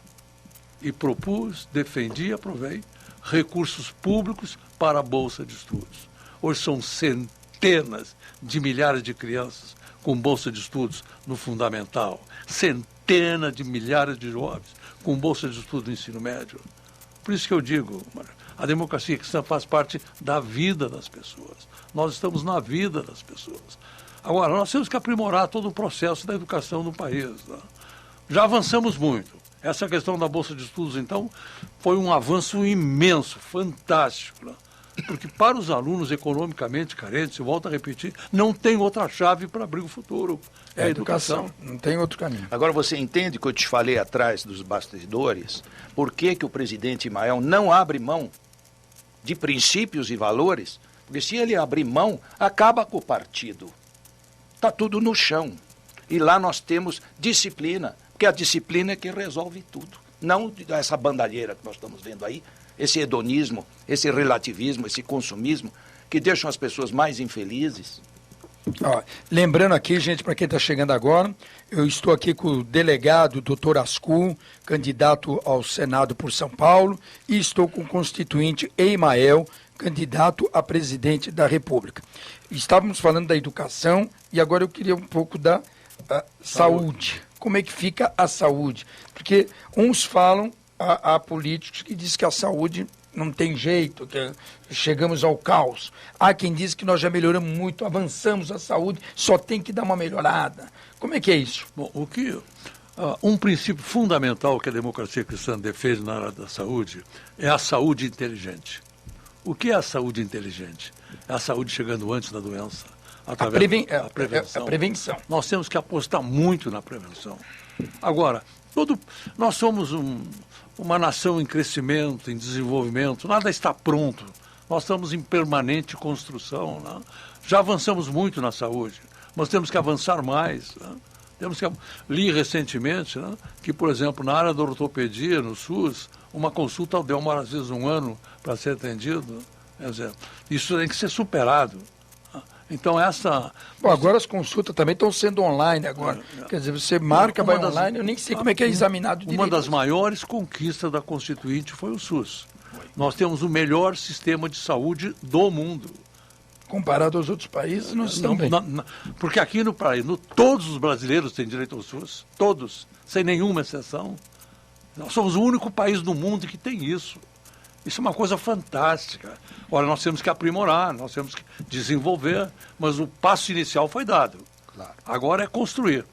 Speaker 6: E propus, defendi e aprovei recursos públicos para a Bolsa de Estudos. Hoje são centenas de milhares de crianças com bolsa de estudos no fundamental. Centenas de milhares de jovens com bolsa de estudos no ensino médio. Por isso que eu digo, a democracia cristã faz parte da vida das pessoas. Nós estamos na vida das pessoas. Agora, nós temos que aprimorar todo o processo da educação no país. Já avançamos muito. Essa questão da Bolsa de Estudos, então, foi um avanço imenso, fantástico. Porque para os alunos economicamente carentes, eu volto a repetir, não tem outra chave para abrir o futuro. É a educação.
Speaker 2: Não tem outro caminho.
Speaker 3: Agora você entende o que eu te falei atrás dos bastidores? Por que o presidente Imael não abre mão de princípios e valores? Porque se ele abrir mão, acaba com o partido. Está tudo no chão. E lá nós temos disciplina, porque a disciplina é que resolve tudo. Não essa bandalheira que nós estamos vendo aí, esse hedonismo, esse relativismo, esse consumismo, que deixam as pessoas mais infelizes.
Speaker 2: Ó, lembrando aqui, gente, para quem está chegando agora, eu estou aqui com o delegado Dr. Ascul, candidato ao Senado por São Paulo, e estou com o constituinte Imael, candidato a presidente da República. Estávamos falando da educação e agora eu queria um pouco da saúde. Como é que fica a saúde? Porque uns falam, há políticos que dizem que a saúde não tem jeito, que chegamos ao caos. Há quem diz que nós já melhoramos muito, avançamos a saúde, só tem que dar uma melhorada. Como é que é isso?
Speaker 6: Bom, um princípio fundamental que a democracia cristã defende na área da saúde é a saúde inteligente. O que é a saúde inteligente? É a saúde chegando antes da doença, através da prevenção.
Speaker 2: A prevenção.
Speaker 6: Nós temos que apostar muito na prevenção. Agora, nós somos uma nação em crescimento, em desenvolvimento, nada está pronto. Nós estamos em permanente construção. Né? Já avançamos muito na saúde, mas temos que avançar mais. Né? Li recentemente, né, que, por exemplo, na área da ortopedia, no SUS, uma consulta demora às vezes um ano para ser atendido. Quer dizer, isso tem que ser superado. Então
Speaker 2: Bom, agora as consultas também estão sendo online agora. Quer dizer, você marca, vai online, eu nem sei como é que é examinado direito.
Speaker 6: Uma das maiores conquistas da Constituinte foi o SUS. Nós temos o melhor sistema de saúde do mundo.
Speaker 2: Comparado aos outros países, nós estamos bem.
Speaker 6: Porque aqui no país, todos os brasileiros têm direito ao SUS. Todos, sem nenhuma exceção. Nós somos o único país do mundo que tem isso. Isso é uma coisa fantástica. Olha, nós temos que aprimorar, nós temos que desenvolver, mas o passo inicial foi dado.
Speaker 3: Claro.
Speaker 6: Agora é construir.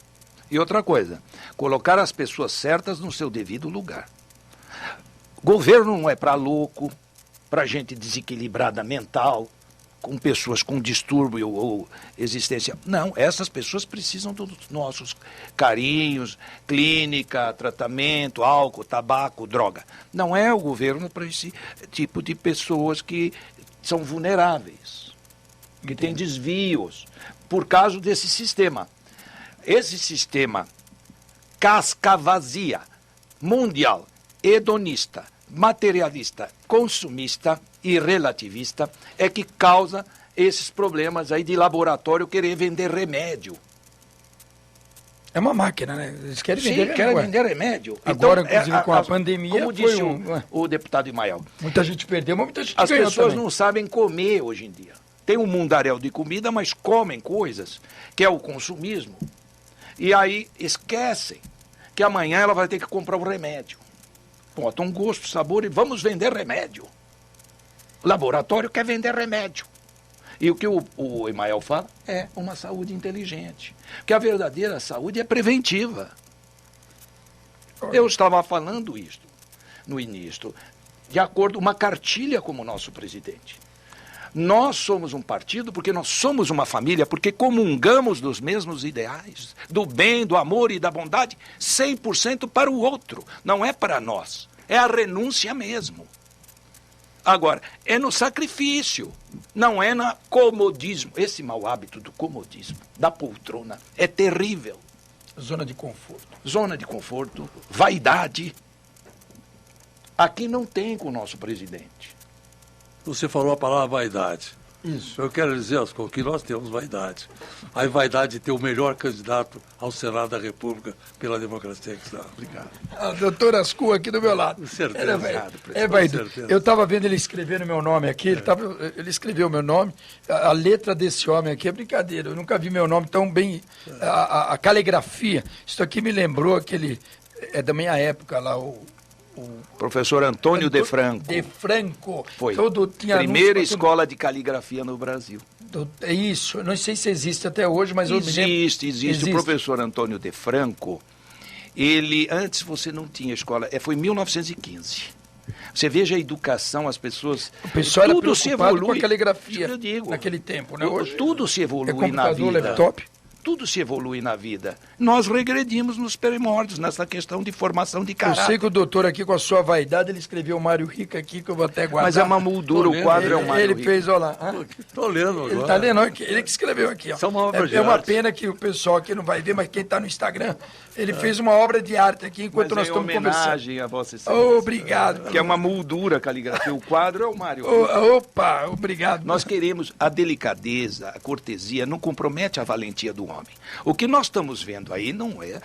Speaker 3: E outra coisa, colocar as pessoas certas no seu devido lugar. Governo não é para louco, para gente desequilibrada mental, com pessoas com distúrbio ou existência. Não, essas pessoas precisam dos nossos carinhos, clínica, tratamento, álcool, tabaco, droga. Não é o governo para esse tipo de pessoas que são vulneráveis, que têm desvios, por causa desse sistema. Esse sistema casca vazia, mundial, hedonista, materialista, consumista e relativista é que causa esses problemas aí de laboratório querer vender remédio.
Speaker 2: É uma máquina, né? Eles querem vender remédio.
Speaker 3: Querem vender remédio.
Speaker 2: Agora, então, inclusive, com a pandemia,
Speaker 3: como disse o deputado Imael.
Speaker 2: Muita gente perdeu, mas muita gente
Speaker 3: ganhou também. As pessoas não sabem comer hoje em dia. Tem um mundaréu de comida, mas comem coisas, que é o consumismo. E aí esquecem que amanhã ela vai ter que comprar um remédio. Bota um gosto, sabor e vamos vender remédio. O laboratório quer vender remédio. E o que o Imael fala é uma saúde inteligente. Porque a verdadeira saúde é preventiva. Eu estava falando isto no início, de acordo com uma cartilha como o nosso presidente. Nós somos um partido porque nós somos uma família, porque comungamos dos mesmos ideais, do bem, do amor e da bondade, 100% para o outro, não é para nós. É a renúncia mesmo. Agora, é no sacrifício, não é no comodismo. Esse mau hábito do comodismo, da poltrona, é terrível.
Speaker 2: Zona de conforto.
Speaker 3: Zona de conforto, vaidade. Aqui não tem com o nosso presidente.
Speaker 6: Você falou a palavra vaidade.
Speaker 2: Isso.
Speaker 6: Eu quero dizer, Ascol, que nós temos vaidade. A vaidade de ter o melhor candidato ao Senado da República pela democracia cristã. Obrigado.
Speaker 2: O doutor Ascul aqui do meu lado.
Speaker 6: Com certeza.
Speaker 2: É vaidoso. Eu estava vendo ele escrever no meu nome aqui, ele escreveu meu nome, a letra desse homem aqui é brincadeira, eu nunca vi meu nome tão bem, a caligrafia, isso aqui me lembrou aquele, é da minha época lá, o
Speaker 3: professor Antônio De Franco.
Speaker 2: De Franco.
Speaker 3: Foi. Primeira escola de caligrafia no Brasil.
Speaker 2: É isso. Não sei se existe até hoje, mas
Speaker 3: existe. O professor Antônio De Franco, ele, antes você não tinha escola, foi em 1915. Você veja a educação, as pessoas...
Speaker 2: O pessoal
Speaker 3: tudo
Speaker 2: era
Speaker 3: se
Speaker 2: preocupado
Speaker 3: evolui.
Speaker 2: com a caligrafia
Speaker 3: Eu digo,
Speaker 2: naquele tempo, né? Hoje
Speaker 3: tudo se evolui na
Speaker 2: computador,
Speaker 3: vida.
Speaker 2: laptop.
Speaker 3: Tudo se evolui na vida. Nós regredimos nos primórdios, nessa questão de formação de caráter.
Speaker 2: Eu sei que o doutor aqui, com a sua vaidade, ele escreveu o Mário Rica aqui, que eu vou até guardar.
Speaker 3: Mas é uma moldura, o quadro é o Mário
Speaker 2: Ele
Speaker 3: Rica.
Speaker 2: fez, olha lá.
Speaker 6: Estou lendo agora.
Speaker 2: Ele está lendo, ele que escreveu aqui. Ó.
Speaker 6: Isso é uma obra de
Speaker 2: É uma
Speaker 6: arte.
Speaker 2: pena que o pessoal aqui não vai ver, mas quem está no Instagram, ele fez uma obra de arte aqui enquanto
Speaker 3: Mas
Speaker 2: nós estamos conversando.
Speaker 3: homenagem a Vossa Excelência.
Speaker 2: Obrigado.
Speaker 3: Que é uma moldura, caligrafia. O quadro é o Mário Rica.
Speaker 2: Opa, obrigado.
Speaker 3: Nós queremos a delicadeza, a cortesia, não compromete a valentia do homem. O que nós estamos vendo aí não é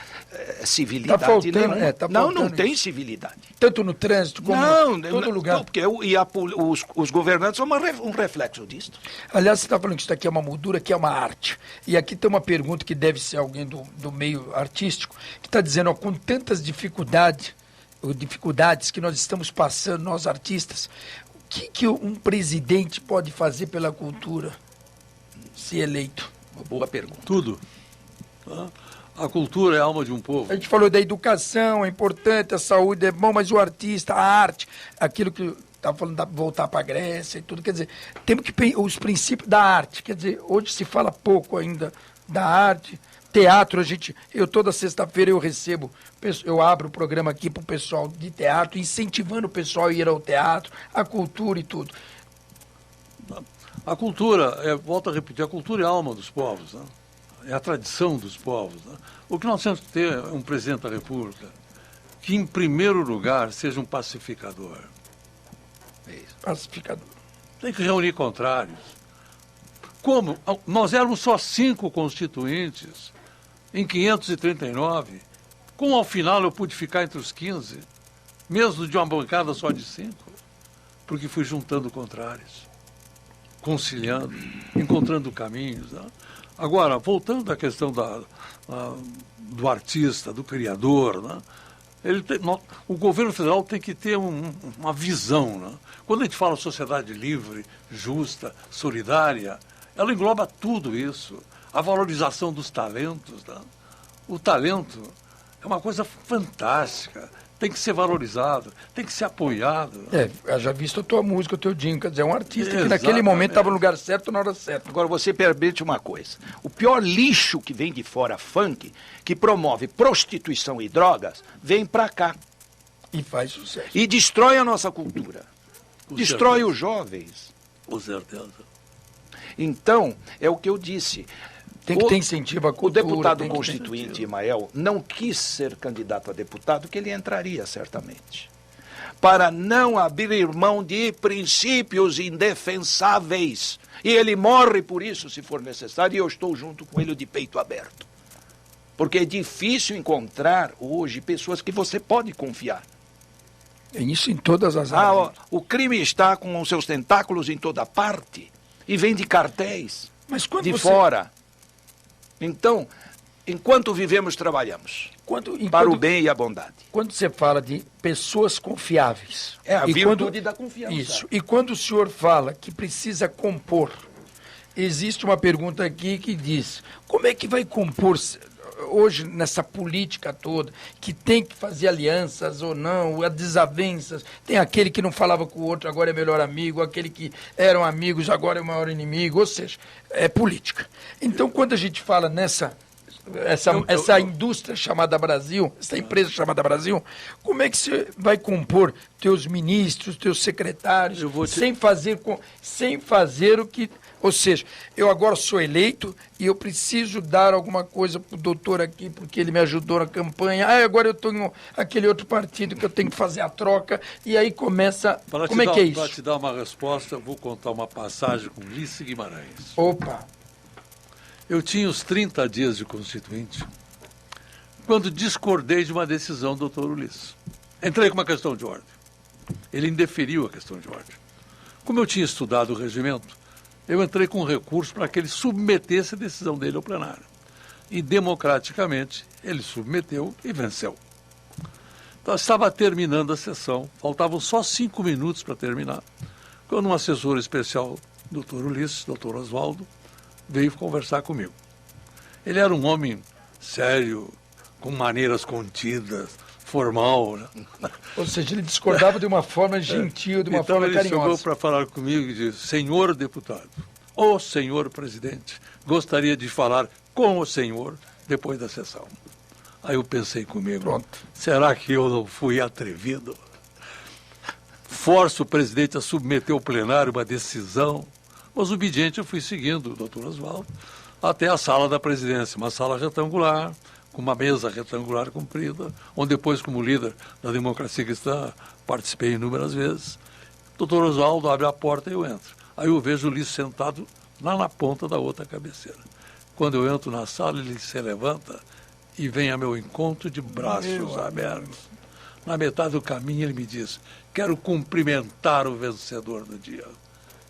Speaker 3: civilidade
Speaker 2: Tá faltando,
Speaker 3: nenhuma.
Speaker 2: tá
Speaker 3: não
Speaker 2: faltando
Speaker 3: tem
Speaker 2: isso.
Speaker 3: civilidade.
Speaker 2: Tanto no trânsito como em todo lugar.
Speaker 3: Não, porque os governantes são um reflexo disso.
Speaker 2: Aliás, você está falando que isso daqui é uma moldura, que é uma arte. E aqui tem uma pergunta que deve ser alguém do meio artístico, que está dizendo, ó, com tantas dificuldades que nós estamos passando, nós artistas, o que um presidente pode fazer pela cultura, se eleito?
Speaker 3: Uma boa pergunta.
Speaker 6: Tudo. Tá? A cultura é a alma de um povo.
Speaker 2: A gente falou da educação, é importante, a saúde é bom, mas o artista, a arte, aquilo que estava falando de voltar para a Grécia e tudo, quer dizer, temos que os princípios da arte, quer dizer, hoje se fala pouco ainda da arte. Teatro, eu toda sexta-feira eu abro o programa aqui para o pessoal de teatro, incentivando o pessoal a ir ao teatro, a cultura e tudo.
Speaker 6: A cultura, volto a repetir, a cultura é a alma dos povos, né? É a tradição dos povos. Né? O que nós temos que ter é um presidente da República que, em primeiro lugar, seja um pacificador.
Speaker 2: É isso. Pacificador.
Speaker 6: Tem que reunir contrários. Como? Nós éramos só 5 constituintes em 539. Como ao final eu pude ficar entre os 15, mesmo de uma bancada só de 5? Porque fui juntando contrários, conciliando, encontrando caminhos. Né? Agora, voltando à questão do artista, do criador, né? O governo federal tem que ter uma visão. Né? Quando a gente fala sociedade livre, justa, solidária, ela engloba tudo isso. A valorização dos talentos. Né? O talento é uma coisa fantástica. Tem que ser valorizado, tem que ser apoiado.
Speaker 2: Já visto a tua música, o teu Dinho, quer dizer, é um artista que naquele momento estava no lugar certo, na hora certa.
Speaker 3: Agora, você permite uma coisa. O pior lixo que vem de fora, funk, que promove prostituição e drogas, vem pra cá.
Speaker 2: E faz sucesso.
Speaker 3: E destrói a nossa cultura. Destrói os jovens.
Speaker 6: Com certeza.
Speaker 3: Então, é o que eu disse.
Speaker 2: Tem que ter incentivo à cultura.
Speaker 3: O deputado constituinte, Imael, não quis ser candidato a deputado, que ele entraria certamente. Para não abrir mão de princípios indefensáveis. E ele morre por isso, se for necessário, e eu estou junto com ele de peito aberto. Porque é difícil encontrar hoje pessoas que você pode confiar.
Speaker 2: É isso em todas as áreas.
Speaker 3: O crime está com os seus tentáculos em toda parte e vem de cartéis,
Speaker 2: mas quando
Speaker 3: de fora. Então, enquanto vivemos, trabalhamos. Para o bem e a bondade.
Speaker 2: Quando você fala de pessoas confiáveis...
Speaker 3: É a virtude da confiança.
Speaker 2: Isso. E quando o senhor fala que precisa compor, existe uma pergunta aqui que diz, como é que vai compor hoje nessa política toda, que tem que fazer alianças ou não, as desavenças, tem aquele que não falava com o outro, agora é melhor amigo, aquele que eram amigos, agora é o maior inimigo, ou seja, é política. Então, quando a gente fala essa indústria chamada Brasil, essa empresa chamada Brasil, como é que você vai compor teus ministros, teus secretários, sem fazer o que... Ou seja, eu agora sou eleito e eu preciso dar alguma coisa para o doutor aqui, porque ele me ajudou na campanha. Agora eu estou em aquele outro partido que eu tenho que fazer a troca. E aí começa... Como é que é isso?
Speaker 6: Para te dar uma resposta, eu vou contar uma passagem com Ulisses Guimarães.
Speaker 2: Opa!
Speaker 6: Eu tinha os 30 dias de constituinte quando discordei de uma decisão do doutor Ulisses. Entrei com uma questão de ordem. Ele indeferiu a questão de ordem. Como eu tinha estudado o regimento, eu entrei com um recurso para que ele submetesse a decisão dele ao plenário. E, democraticamente, ele submeteu e venceu. Então, estava terminando a sessão, faltavam só 5 minutos para terminar, quando um assessor especial, doutor Ulisses, doutor Oswaldo, veio conversar comigo. Ele era um homem sério, com maneiras contidas, formal, né?
Speaker 2: Ou seja, ele discordava de uma forma gentil, de uma
Speaker 6: então
Speaker 2: forma
Speaker 6: ele
Speaker 2: carinhosa.
Speaker 6: chegou para falar comigo e disse: senhor deputado, ô senhor presidente, gostaria de falar com o senhor depois da sessão. Aí eu pensei comigo,
Speaker 2: Pronto.
Speaker 6: Será que eu não fui atrevido? Forço o presidente a submeter ao plenário uma decisão, mas obediente eu fui seguindo o doutor Oswaldo até a sala da presidência, uma sala retangular, com uma mesa retangular comprida, onde depois, como líder da Democracia Cristã, participei inúmeras vezes. O doutor Oswaldo abre a porta e eu entro. Aí eu vejo o Ulisses sentado lá na ponta da outra cabeceira. Quando eu entro na sala, ele se levanta e vem a meu encontro de braços abertos. Na metade do caminho ele me diz: quero cumprimentar o vencedor do dia.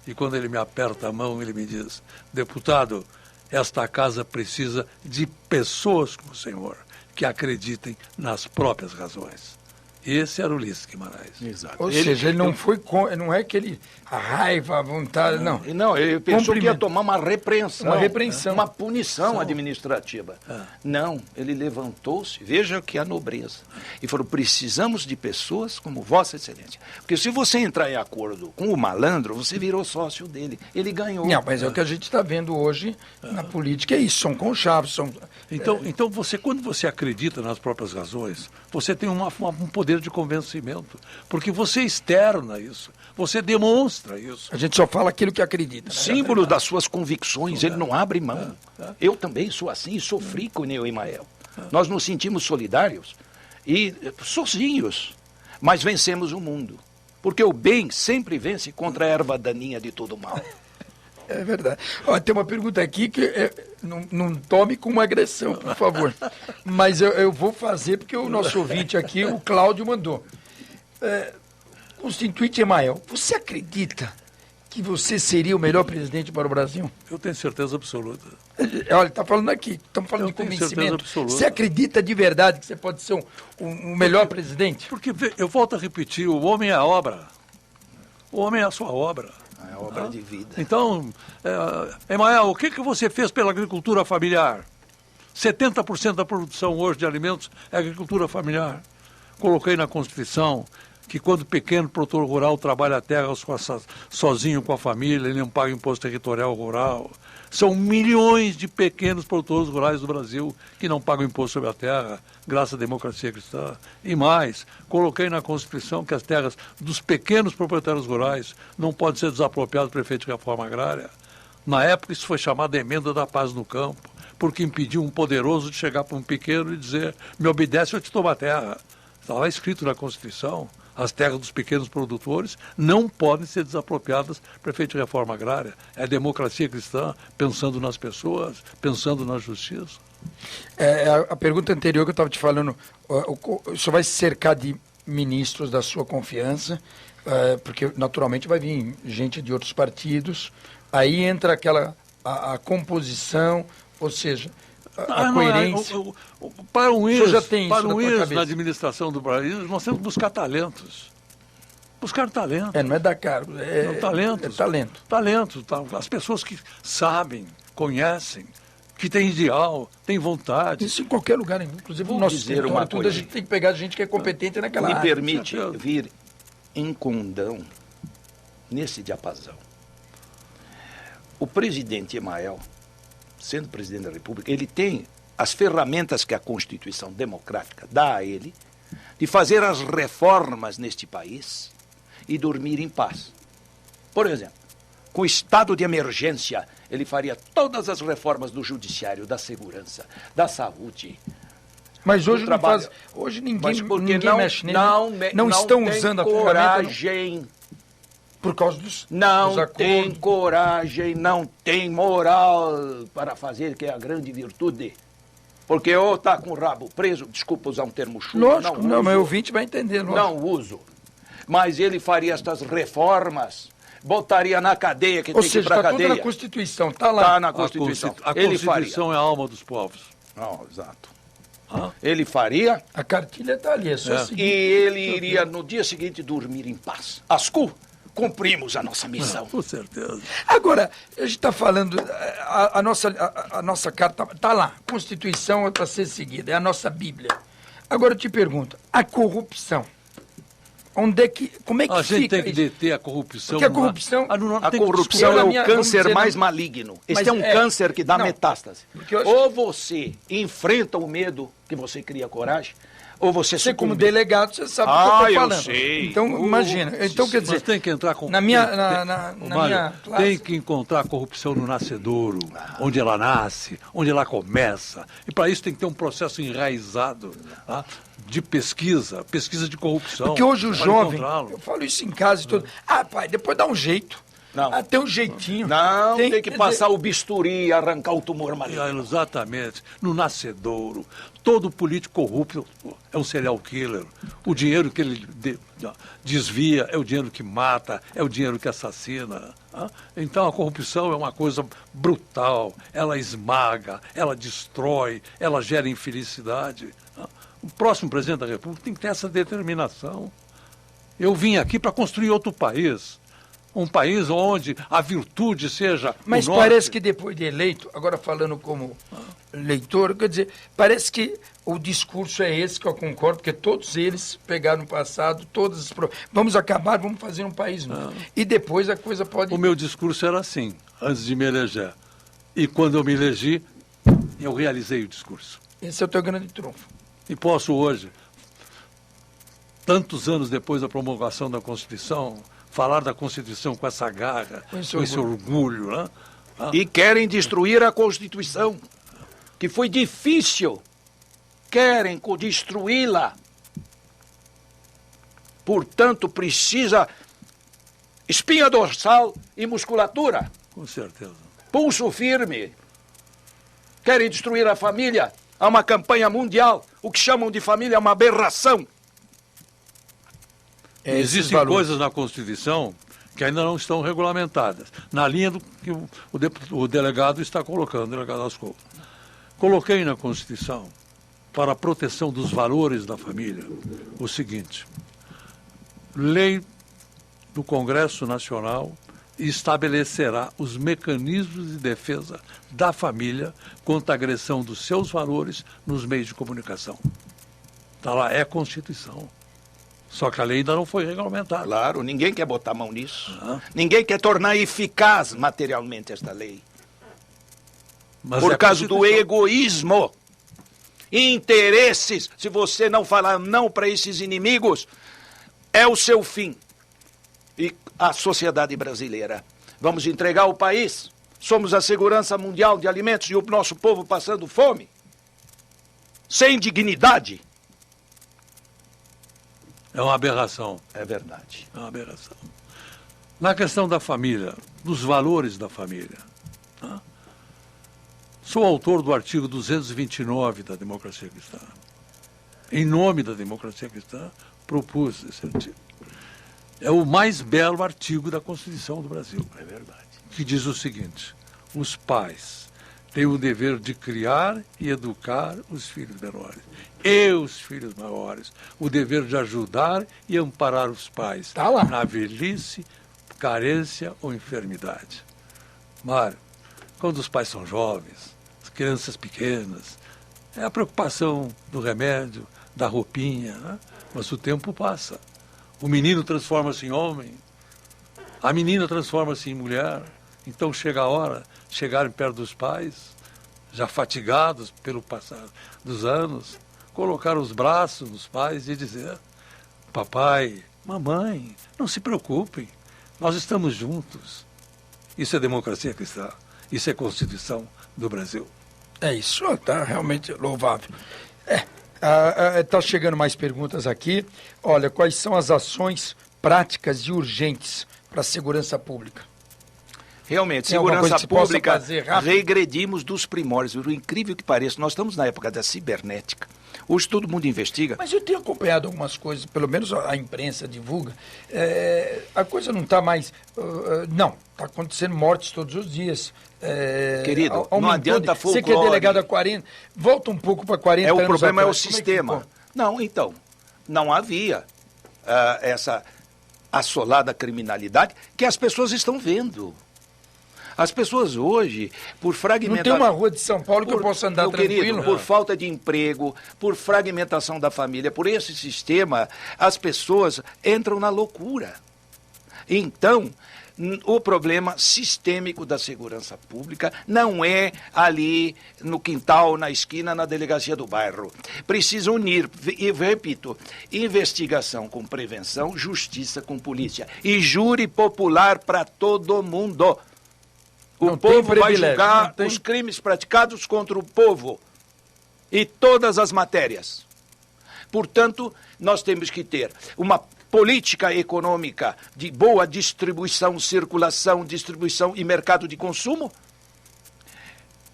Speaker 6: E quando ele me aperta a mão, ele me diz: deputado, esta casa precisa de pessoas como o senhor, que acreditem nas próprias razões. Esse era o Ulisses Guimarães.
Speaker 3: Exato.
Speaker 2: Ou seja, ele não foi não é que ele a raiva, a vontade, não.
Speaker 3: Não, ele pensou que ia tomar uma repreensão.
Speaker 2: Uma repreensão.
Speaker 3: Uma punição administrativa. Não, ele levantou-se, veja que a nobreza. E falou: precisamos de pessoas como Vossa Excelência. Porque se você entrar em acordo com o malandro, você virou sócio dele. Ele ganhou.
Speaker 2: Não, mas é o que a gente está vendo hoje na política, é isso, são conchavos, são...
Speaker 6: Então você, quando você acredita nas próprias razões, você tem um poder de convencimento, porque você externa isso, você demonstra isso.
Speaker 2: A gente só fala aquilo que acredita. Né?
Speaker 3: Símbolo das suas convicções, ele não abre mão. Eu também sou assim, sofri com o Neo Emael. Nós nos sentimos solidários e sozinhos, mas vencemos o mundo. Porque o bem sempre vence contra a erva daninha de todo mal.
Speaker 2: É verdade. Ó, tem uma pergunta aqui que não tome como agressão, por favor. Mas eu vou fazer porque o nosso ouvinte aqui, o Cláudio, mandou. Constituinte Emael, você acredita que você seria o melhor presidente para o Brasil?
Speaker 6: Eu tenho certeza absoluta.
Speaker 2: Olha, está falando aqui, estamos falando de convencimento. Você acredita de verdade que você pode ser o melhor presidente?
Speaker 6: Porque, eu volto a repetir, o homem é a obra. O homem é a sua obra.
Speaker 3: É obra de vida.
Speaker 6: Então, Emael, o que você fez pela agricultura familiar? 70% da produção hoje de alimentos é agricultura familiar. Coloquei na Constituição que quando pequeno produtor rural trabalha a terra sozinho com a família, ele não paga imposto territorial rural. São milhões de pequenos produtores rurais do Brasil que não pagam imposto sobre a terra, graças à democracia cristã. E mais, coloquei na Constituição que as terras dos pequenos proprietários rurais não podem ser desapropriadas por efeito de reforma agrária. Na época, isso foi chamado de emenda da paz no campo, porque impediu um poderoso de chegar para um pequeno e dizer: me obedece, eu te tomo a terra. Está lá escrito na Constituição. As terras dos pequenos produtores não podem ser desapropriadas para efeito de reforma agrária. É a democracia cristã, pensando nas pessoas, pensando na justiça.
Speaker 2: A pergunta anterior que eu estava te falando, o senhor vai se cercar de ministros da sua confiança, porque naturalmente vai vir gente de outros partidos, aí entra a composição, ou seja... A coerência.
Speaker 6: Para um ex
Speaker 2: na
Speaker 6: na administração do Brasil, nós temos que buscar talentos. Buscar talento.
Speaker 2: Não é dar cargo,
Speaker 6: talentos.
Speaker 2: É talento.
Speaker 6: Talentos. As pessoas que sabem, conhecem, que têm ideal, têm vontade.
Speaker 2: Isso em qualquer lugar, inclusive no nosso território, tudo a gente tem que pegar gente que é competente naquela área.
Speaker 3: Me permite vir em condão nesse diapasão. O presidente Emael, sendo presidente da República, ele tem as ferramentas que a Constituição Democrática dá a ele de fazer as reformas neste país e dormir em paz. Por exemplo, com o estado de emergência, ele faria todas as reformas do judiciário, da segurança, da saúde.
Speaker 2: Mas hoje não faz. Hoje ninguém mexe nele. Não estão usando a
Speaker 3: coragem.
Speaker 2: Por causa dos
Speaker 3: Não
Speaker 2: dos
Speaker 3: tem coragem, não tem moral para fazer, que é a grande virtude. Porque ou está com o rabo preso, desculpa usar um termo chulo.
Speaker 2: Lógico, não, mas o ouvinte vai entender. Lógico.
Speaker 3: Não uso. Mas ele faria estas reformas, botaria na cadeia que
Speaker 2: ou
Speaker 3: tem
Speaker 2: seja,
Speaker 3: que ir para a cadeia.
Speaker 2: Tudo na Constituição, está lá.
Speaker 3: Está na Constituição.
Speaker 6: A Constituição é a alma dos povos.
Speaker 3: Não, exato. Ele faria.
Speaker 2: A cartilha está ali, é só seguir.
Speaker 3: E ele iria no dia seguinte dormir em paz. Ascu, cumprimos a nossa missão.
Speaker 6: Com certeza.
Speaker 2: Agora, a gente está falando, a nossa carta está lá, Constituição é para ser seguida, é a nossa Bíblia. Agora eu te pergunto, a corrupção, como é que
Speaker 6: a gente
Speaker 2: fica
Speaker 6: tem que
Speaker 2: isso?
Speaker 6: deter a corrupção.
Speaker 2: Porque a corrupção...
Speaker 3: A corrupção é o
Speaker 2: vamos
Speaker 3: câncer
Speaker 2: dizer,
Speaker 3: mais
Speaker 2: não-
Speaker 3: maligno.
Speaker 2: Mas
Speaker 3: Este é um câncer que dá
Speaker 2: não,
Speaker 3: metástase.
Speaker 2: porque eu acho
Speaker 3: Ou você enfrenta o medo, que você cria coragem, ou você
Speaker 2: Você como
Speaker 3: sucumbe.
Speaker 2: delegado, você sabe o que eu
Speaker 3: eu
Speaker 2: estou falando.
Speaker 3: sei.
Speaker 2: Então, imagina. Então, quer dizer,
Speaker 6: Mas tem que entrar com...
Speaker 2: na minha,
Speaker 6: tem-
Speaker 2: na
Speaker 6: Mário,
Speaker 2: minha classe...
Speaker 6: tem que encontrar a corrupção no nascedouro, onde ela nasce, onde ela começa. E para isso tem que ter um processo enraizado, tá? De pesquisa de corrupção.
Speaker 2: Porque hoje o
Speaker 6: para
Speaker 2: jovem,
Speaker 6: encontrá-lo.
Speaker 2: eu falo isso em casa e tudo, pai, depois dá um jeito.
Speaker 3: Não.
Speaker 2: Tem um jeitinho.
Speaker 3: Não, tem que
Speaker 2: quer
Speaker 3: passar
Speaker 2: dizer,
Speaker 3: o bisturi e arrancar o tumor maligno.
Speaker 6: Exatamente. No nascedouro. Todo político corrupto é um serial killer. O dinheiro que ele desvia é o dinheiro que mata, é o dinheiro que assassina. Tá? Então a corrupção é uma coisa brutal. Ela esmaga, ela destrói, ela gera infelicidade. Tá? O próximo presidente da República tem que ter essa determinação. Eu vim aqui para construir outro país. Um país onde a virtude seja
Speaker 2: Mas
Speaker 6: o norte.
Speaker 2: parece que depois de eleito, agora falando como leitor, quer dizer, parece que o discurso é esse que eu concordo, porque todos eles pegaram no passado, vamos acabar, vamos fazer um país novo. E depois a coisa pode...
Speaker 6: O meu discurso era assim, antes de me eleger. E quando eu me elegi, eu realizei o discurso.
Speaker 2: Esse é o teu grande trunfo.
Speaker 6: E posso hoje, tantos anos depois da promulgação da Constituição, falar da Constituição com essa garra, com esse orgulho. Né?
Speaker 3: E querem destruir a Constituição, que foi difícil. Querem destruí-la. Portanto, precisa espinha dorsal e musculatura.
Speaker 6: Com certeza.
Speaker 3: Pulso firme. Querem destruir a família. Há uma campanha mundial. O que chamam de família é uma aberração.
Speaker 6: Existem coisas na Constituição que ainda não estão regulamentadas, na linha do que o delegado está colocando, o delegado Ascol. Coloquei na Constituição, para a proteção dos valores da família, o seguinte: lei do Congresso Nacional estabelecerá os mecanismos de defesa da família contra a agressão dos seus valores nos meios de comunicação. Está lá, é Constituição. Só que a lei ainda não foi regulamentada.
Speaker 3: Claro, ninguém quer botar a mão nisso. Ninguém quer tornar eficaz materialmente esta lei.
Speaker 6: Mas
Speaker 3: Por
Speaker 6: é
Speaker 3: causa do
Speaker 6: Constituição.
Speaker 3: egoísmo. Interesses. Se você não falar não para esses inimigos, é o seu fim. E a sociedade brasileira. Vamos entregar o país. Somos a segurança mundial de alimentos e o nosso povo passando fome. Sem dignidade.
Speaker 6: É uma aberração.
Speaker 3: É verdade.
Speaker 6: É uma aberração. Na questão da família, dos valores da família. Tá? Sou autor do artigo 229 da Democracia Cristã. Em nome da Democracia Cristã, propus esse artigo. É o mais belo artigo da Constituição do Brasil.
Speaker 3: É verdade.
Speaker 6: Que diz o seguinte: os pais têm o dever de criar e educar os filhos menores. E os filhos maiores, o dever de ajudar e amparar os pais
Speaker 2: Tá lá.
Speaker 6: na velhice, carência ou enfermidade. Mário, quando os pais são jovens, as crianças pequenas, é a preocupação do remédio, da roupinha, né? Mas o tempo passa. O menino transforma-se em homem, a menina transforma-se em mulher. Então chega a hora de chegarem perto dos pais, já fatigados pelo passar dos anos, colocar os braços nos pais e dizer: papai, mamãe, não se preocupem, nós estamos juntos. Isso é democracia cristã, isso é Constituição do Brasil.
Speaker 2: É isso, está realmente louvável. Está chegando mais perguntas aqui. Olha, quais são as ações práticas e urgentes para a segurança pública?
Speaker 3: Realmente,
Speaker 2: Tem alguma coisa
Speaker 3: segurança
Speaker 2: que se possa
Speaker 3: pública,
Speaker 2: fazer rápido?
Speaker 3: regredimos dos primórdios. Por incrível que pareça, nós estamos na época da cibernética. Hoje todo mundo investiga.
Speaker 2: Mas eu tenho acompanhado algumas coisas, pelo menos a imprensa divulga. A coisa não está mais... não, está acontecendo mortes todos os dias.
Speaker 3: Querido,
Speaker 2: aumentou
Speaker 3: não adianta
Speaker 2: Você que é
Speaker 3: folclore.
Speaker 2: delegado a 40, volta um pouco para 40 anos
Speaker 3: O problema é o
Speaker 2: atrás. Como
Speaker 3: sistema.
Speaker 2: que ficou?
Speaker 3: Não, então, não havia essa assolada criminalidade que as pessoas estão vendo. As pessoas hoje, por fragmentação...
Speaker 2: Não tem uma rua de São Paulo que eu possa andar tranquilo?
Speaker 3: Querido, por falta de emprego, por fragmentação da família, por esse sistema, as pessoas entram na loucura. Então, o problema sistêmico da segurança pública não é ali no quintal, na esquina, na delegacia do bairro. Precisa unir, e repito, investigação com prevenção, justiça com polícia. E júri popular para todo mundo. O povo vai julgar os crimes praticados contra o povo. E todas as matérias. Portanto, nós temos que ter uma política econômica de boa distribuição, circulação, distribuição e mercado de consumo,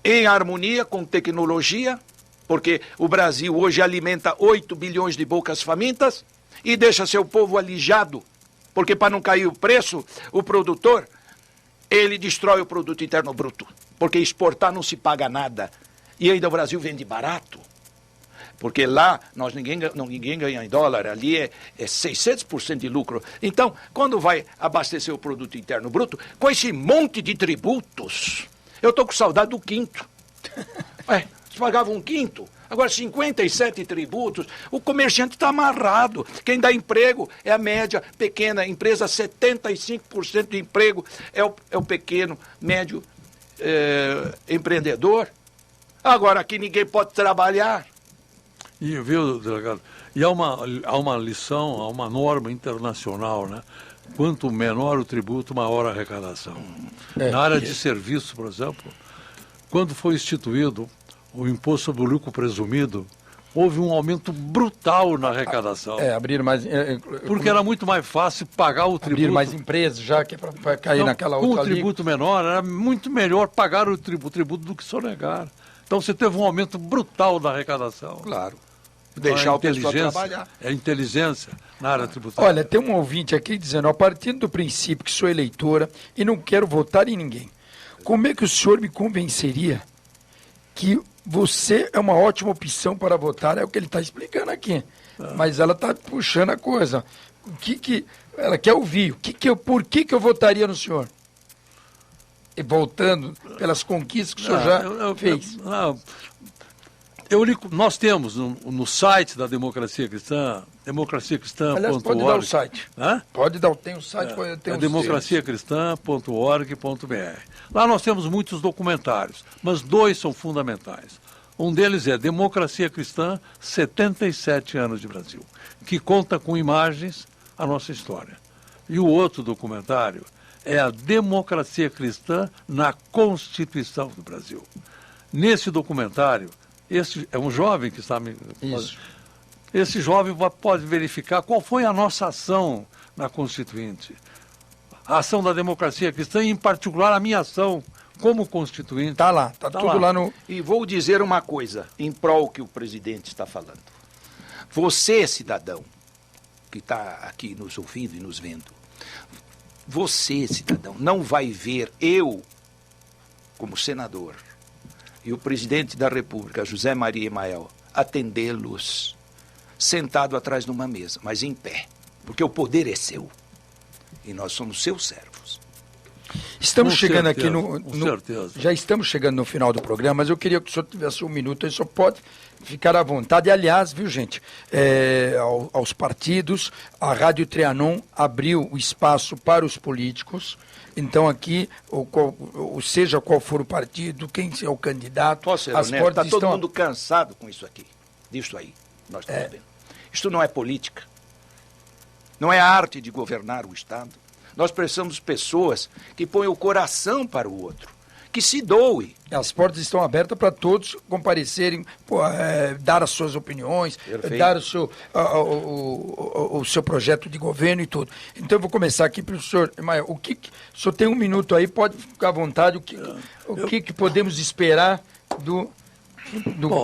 Speaker 3: em harmonia com tecnologia, porque o Brasil hoje alimenta 8 bilhões de bocas famintas e deixa seu povo alijado, porque para não cair o preço, o produtor, ele destrói o produto interno bruto, porque exportar não se paga nada, e ainda o Brasil vende barato. Porque lá ninguém ganha em dólar, ali é 600% de lucro. Então, quando vai abastecer o produto interno bruto, com esse monte de tributos, eu estou com saudade do quinto. Eles pagavam um quinto, agora 57 tributos, o comerciante está amarrado. Quem dá emprego é a média, pequena empresa, 75% de emprego é o pequeno, médio empreendedor. Agora aqui ninguém pode trabalhar.
Speaker 6: E, viu, delegado? E há uma lição, há uma norma internacional, né? Quanto menor o tributo, maior a arrecadação. Na área de serviço, por exemplo, quando foi instituído o imposto sobre o lucro presumido, houve um aumento brutal na arrecadação.
Speaker 2: Abrir mais...
Speaker 6: porque era muito mais fácil pagar o tributo.
Speaker 2: Abrir mais empresas, já que é para cair naquela outra
Speaker 6: com o tributo menor, era muito melhor pagar o tributo do que sonegar. Então você teve um aumento brutal da arrecadação.
Speaker 3: Claro. Deixar o pessoal trabalhar.
Speaker 6: É inteligência na área tributária.
Speaker 2: Olha, tem um ouvinte aqui dizendo, a partir do princípio que sou eleitora e não quero votar em ninguém, como é que o senhor me convenceria que você é uma ótima opção para votar? É o que ele está explicando aqui. Mas ela está puxando a coisa. Ela quer ouvir. Por que eu votaria no senhor? E voltando pelas conquistas que o senhor já fez.
Speaker 6: Nós temos no site da Democracia Cristã, democraciacristã.org.
Speaker 2: Aliás, pode dar o site. Pode dar, tem o site, tem o
Speaker 6: democraciacristã.org.br. Lá nós temos muitos documentários, mas 2 são fundamentais. Um deles é Democracia Cristã, 77 anos de Brasil, que conta com imagens a nossa história. E o outro documentário é a Democracia Cristã na Constituição do Brasil. Nesse documentário, esse é um jovem que está me...
Speaker 2: Isso.
Speaker 6: Esse jovem pode verificar qual foi a nossa ação na Constituinte. A ação da democracia cristã e, em particular, a minha ação como constituinte.
Speaker 2: Está lá, está tudo lá no...
Speaker 3: E vou dizer uma coisa, em prol que o presidente está falando. Você, cidadão, que está aqui nos ouvindo e nos vendo, você, cidadão, não vai ver eu, como senador, e o presidente da República, José Maria Emael, atendê-los sentado atrás de uma mesa, mas em pé, porque o poder é seu e nós somos seus servos.
Speaker 2: Estamos chegando
Speaker 6: certeza,
Speaker 2: aqui já estamos chegando no final do programa, mas eu queria que o senhor tivesse um minuto, aí só pode ficar à vontade. Aliás, viu, gente, aos partidos, a Rádio Trianon abriu o espaço para os políticos. Então aqui, seja qual for o partido, quem é o candidato,
Speaker 3: posso ser
Speaker 2: as
Speaker 3: honesto,
Speaker 2: portas
Speaker 3: está todo
Speaker 2: estão...
Speaker 3: mundo cansado com isso aqui, disso aí, nós estamos vendo. Isto não é política, não é arte de governar o Estado. Nós precisamos de pessoas que ponham o coração para o outro, que se doem.
Speaker 2: As portas estão abertas para todos comparecerem, dar as suas opiniões, dar o seu projeto de governo e tudo. Então eu vou começar aqui para o senhor, Emael. O senhor tem um minuto aí, pode ficar à vontade. O que podemos esperar do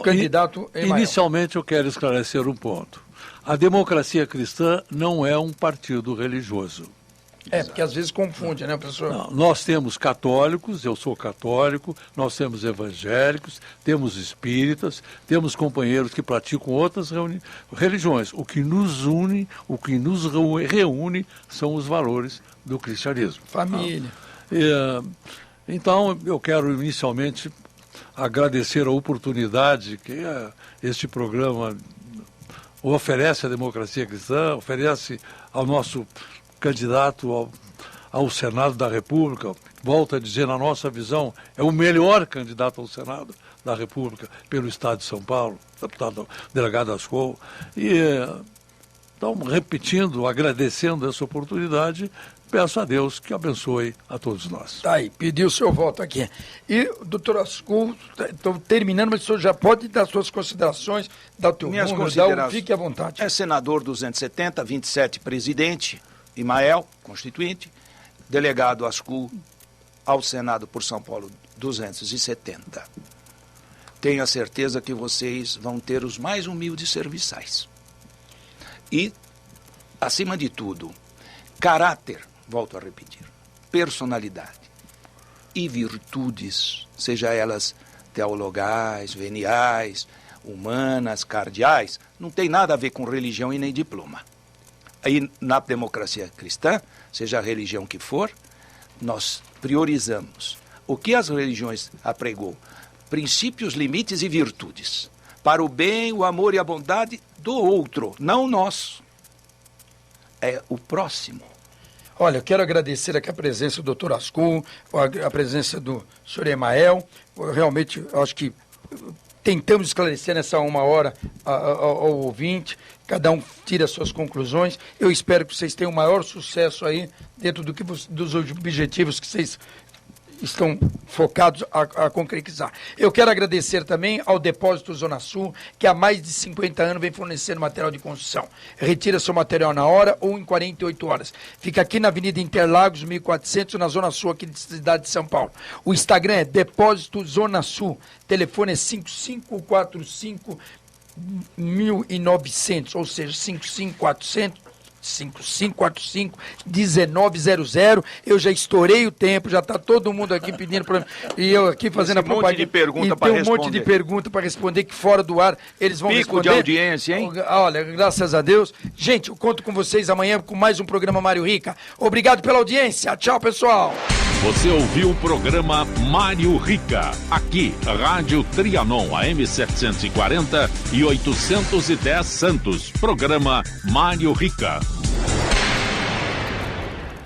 Speaker 2: candidato Emael?
Speaker 6: Inicialmente eu quero esclarecer um ponto. A Democracia Cristã não é um partido religioso.
Speaker 2: Porque às vezes confunde, né, professor?
Speaker 6: Não, nós temos católicos, eu sou católico, nós temos evangélicos, temos espíritas, temos companheiros que praticam outras religiões. O que nos une, o que nos reúne são os valores do cristianismo.
Speaker 2: Família.
Speaker 6: Então, eu quero inicialmente agradecer a oportunidade que este programa oferece à democracia cristã, oferece ao nosso candidato ao Senado da República. Volto a dizer, na nossa visão, é o melhor candidato ao Senado da República pelo Estado de São Paulo, deputado delegado Ascol. E, então, repetindo, agradecendo essa oportunidade, peço a Deus que abençoe a todos nós.
Speaker 2: Tá aí, pediu o seu voto aqui. E, doutor Ascol, estou terminando, mas o senhor já pode dar suas considerações, dar o teu número, fique à vontade.
Speaker 3: É senador 270, 27 presidente, Imael, constituinte, delegado Ascol ao Senado por São Paulo 270. Tenho a certeza que vocês vão ter os mais humildes serviçais. E, acima de tudo, caráter, volto a repetir, personalidade e virtudes, seja elas teologais, veniais, humanas, cardeais, não tem nada a ver com religião e nem diploma. Aí, na democracia cristã, seja a religião que for, nós priorizamos o que as religiões apregou, princípios, limites e virtudes, para o bem, o amor e a bondade do outro, não nosso. É o próximo.
Speaker 2: Olha, eu quero agradecer aqui a presença do doutor Ascol, a presença do senhor Imael. Realmente, eu acho que tentamos esclarecer nessa 1 hora ao ouvinte, cada um tira as suas conclusões. Eu espero que vocês tenham o maior sucesso aí dentro dos objetivos que vocês estão focados a concretizar. Eu quero agradecer também ao Depósito Zona Sul, que há mais de 50 anos vem fornecendo material de construção. Retira seu material na hora ou em 48 horas. Fica aqui na Avenida Interlagos, 1400, na Zona Sul, aqui da cidade de São Paulo. O Instagram é Depósito Zona Sul. Telefone é 5545-1900, ou seja, 5545-1900. Eu já estourei o tempo, já está todo mundo aqui pedindo para mim. E eu aqui fazendo a propaganda.
Speaker 3: Tem um monte de
Speaker 2: pergunta para responder que fora do ar eles vão responder.
Speaker 3: Pico de audiência, hein?
Speaker 2: Olha, graças a Deus. Gente, eu conto com vocês amanhã com mais um programa Mário Rica. Obrigado pela audiência. Tchau, pessoal.
Speaker 1: Você ouviu o programa Mário Rica. Aqui, Rádio Trianon, AM 740 e 810 Santos. Programa Mário Rica.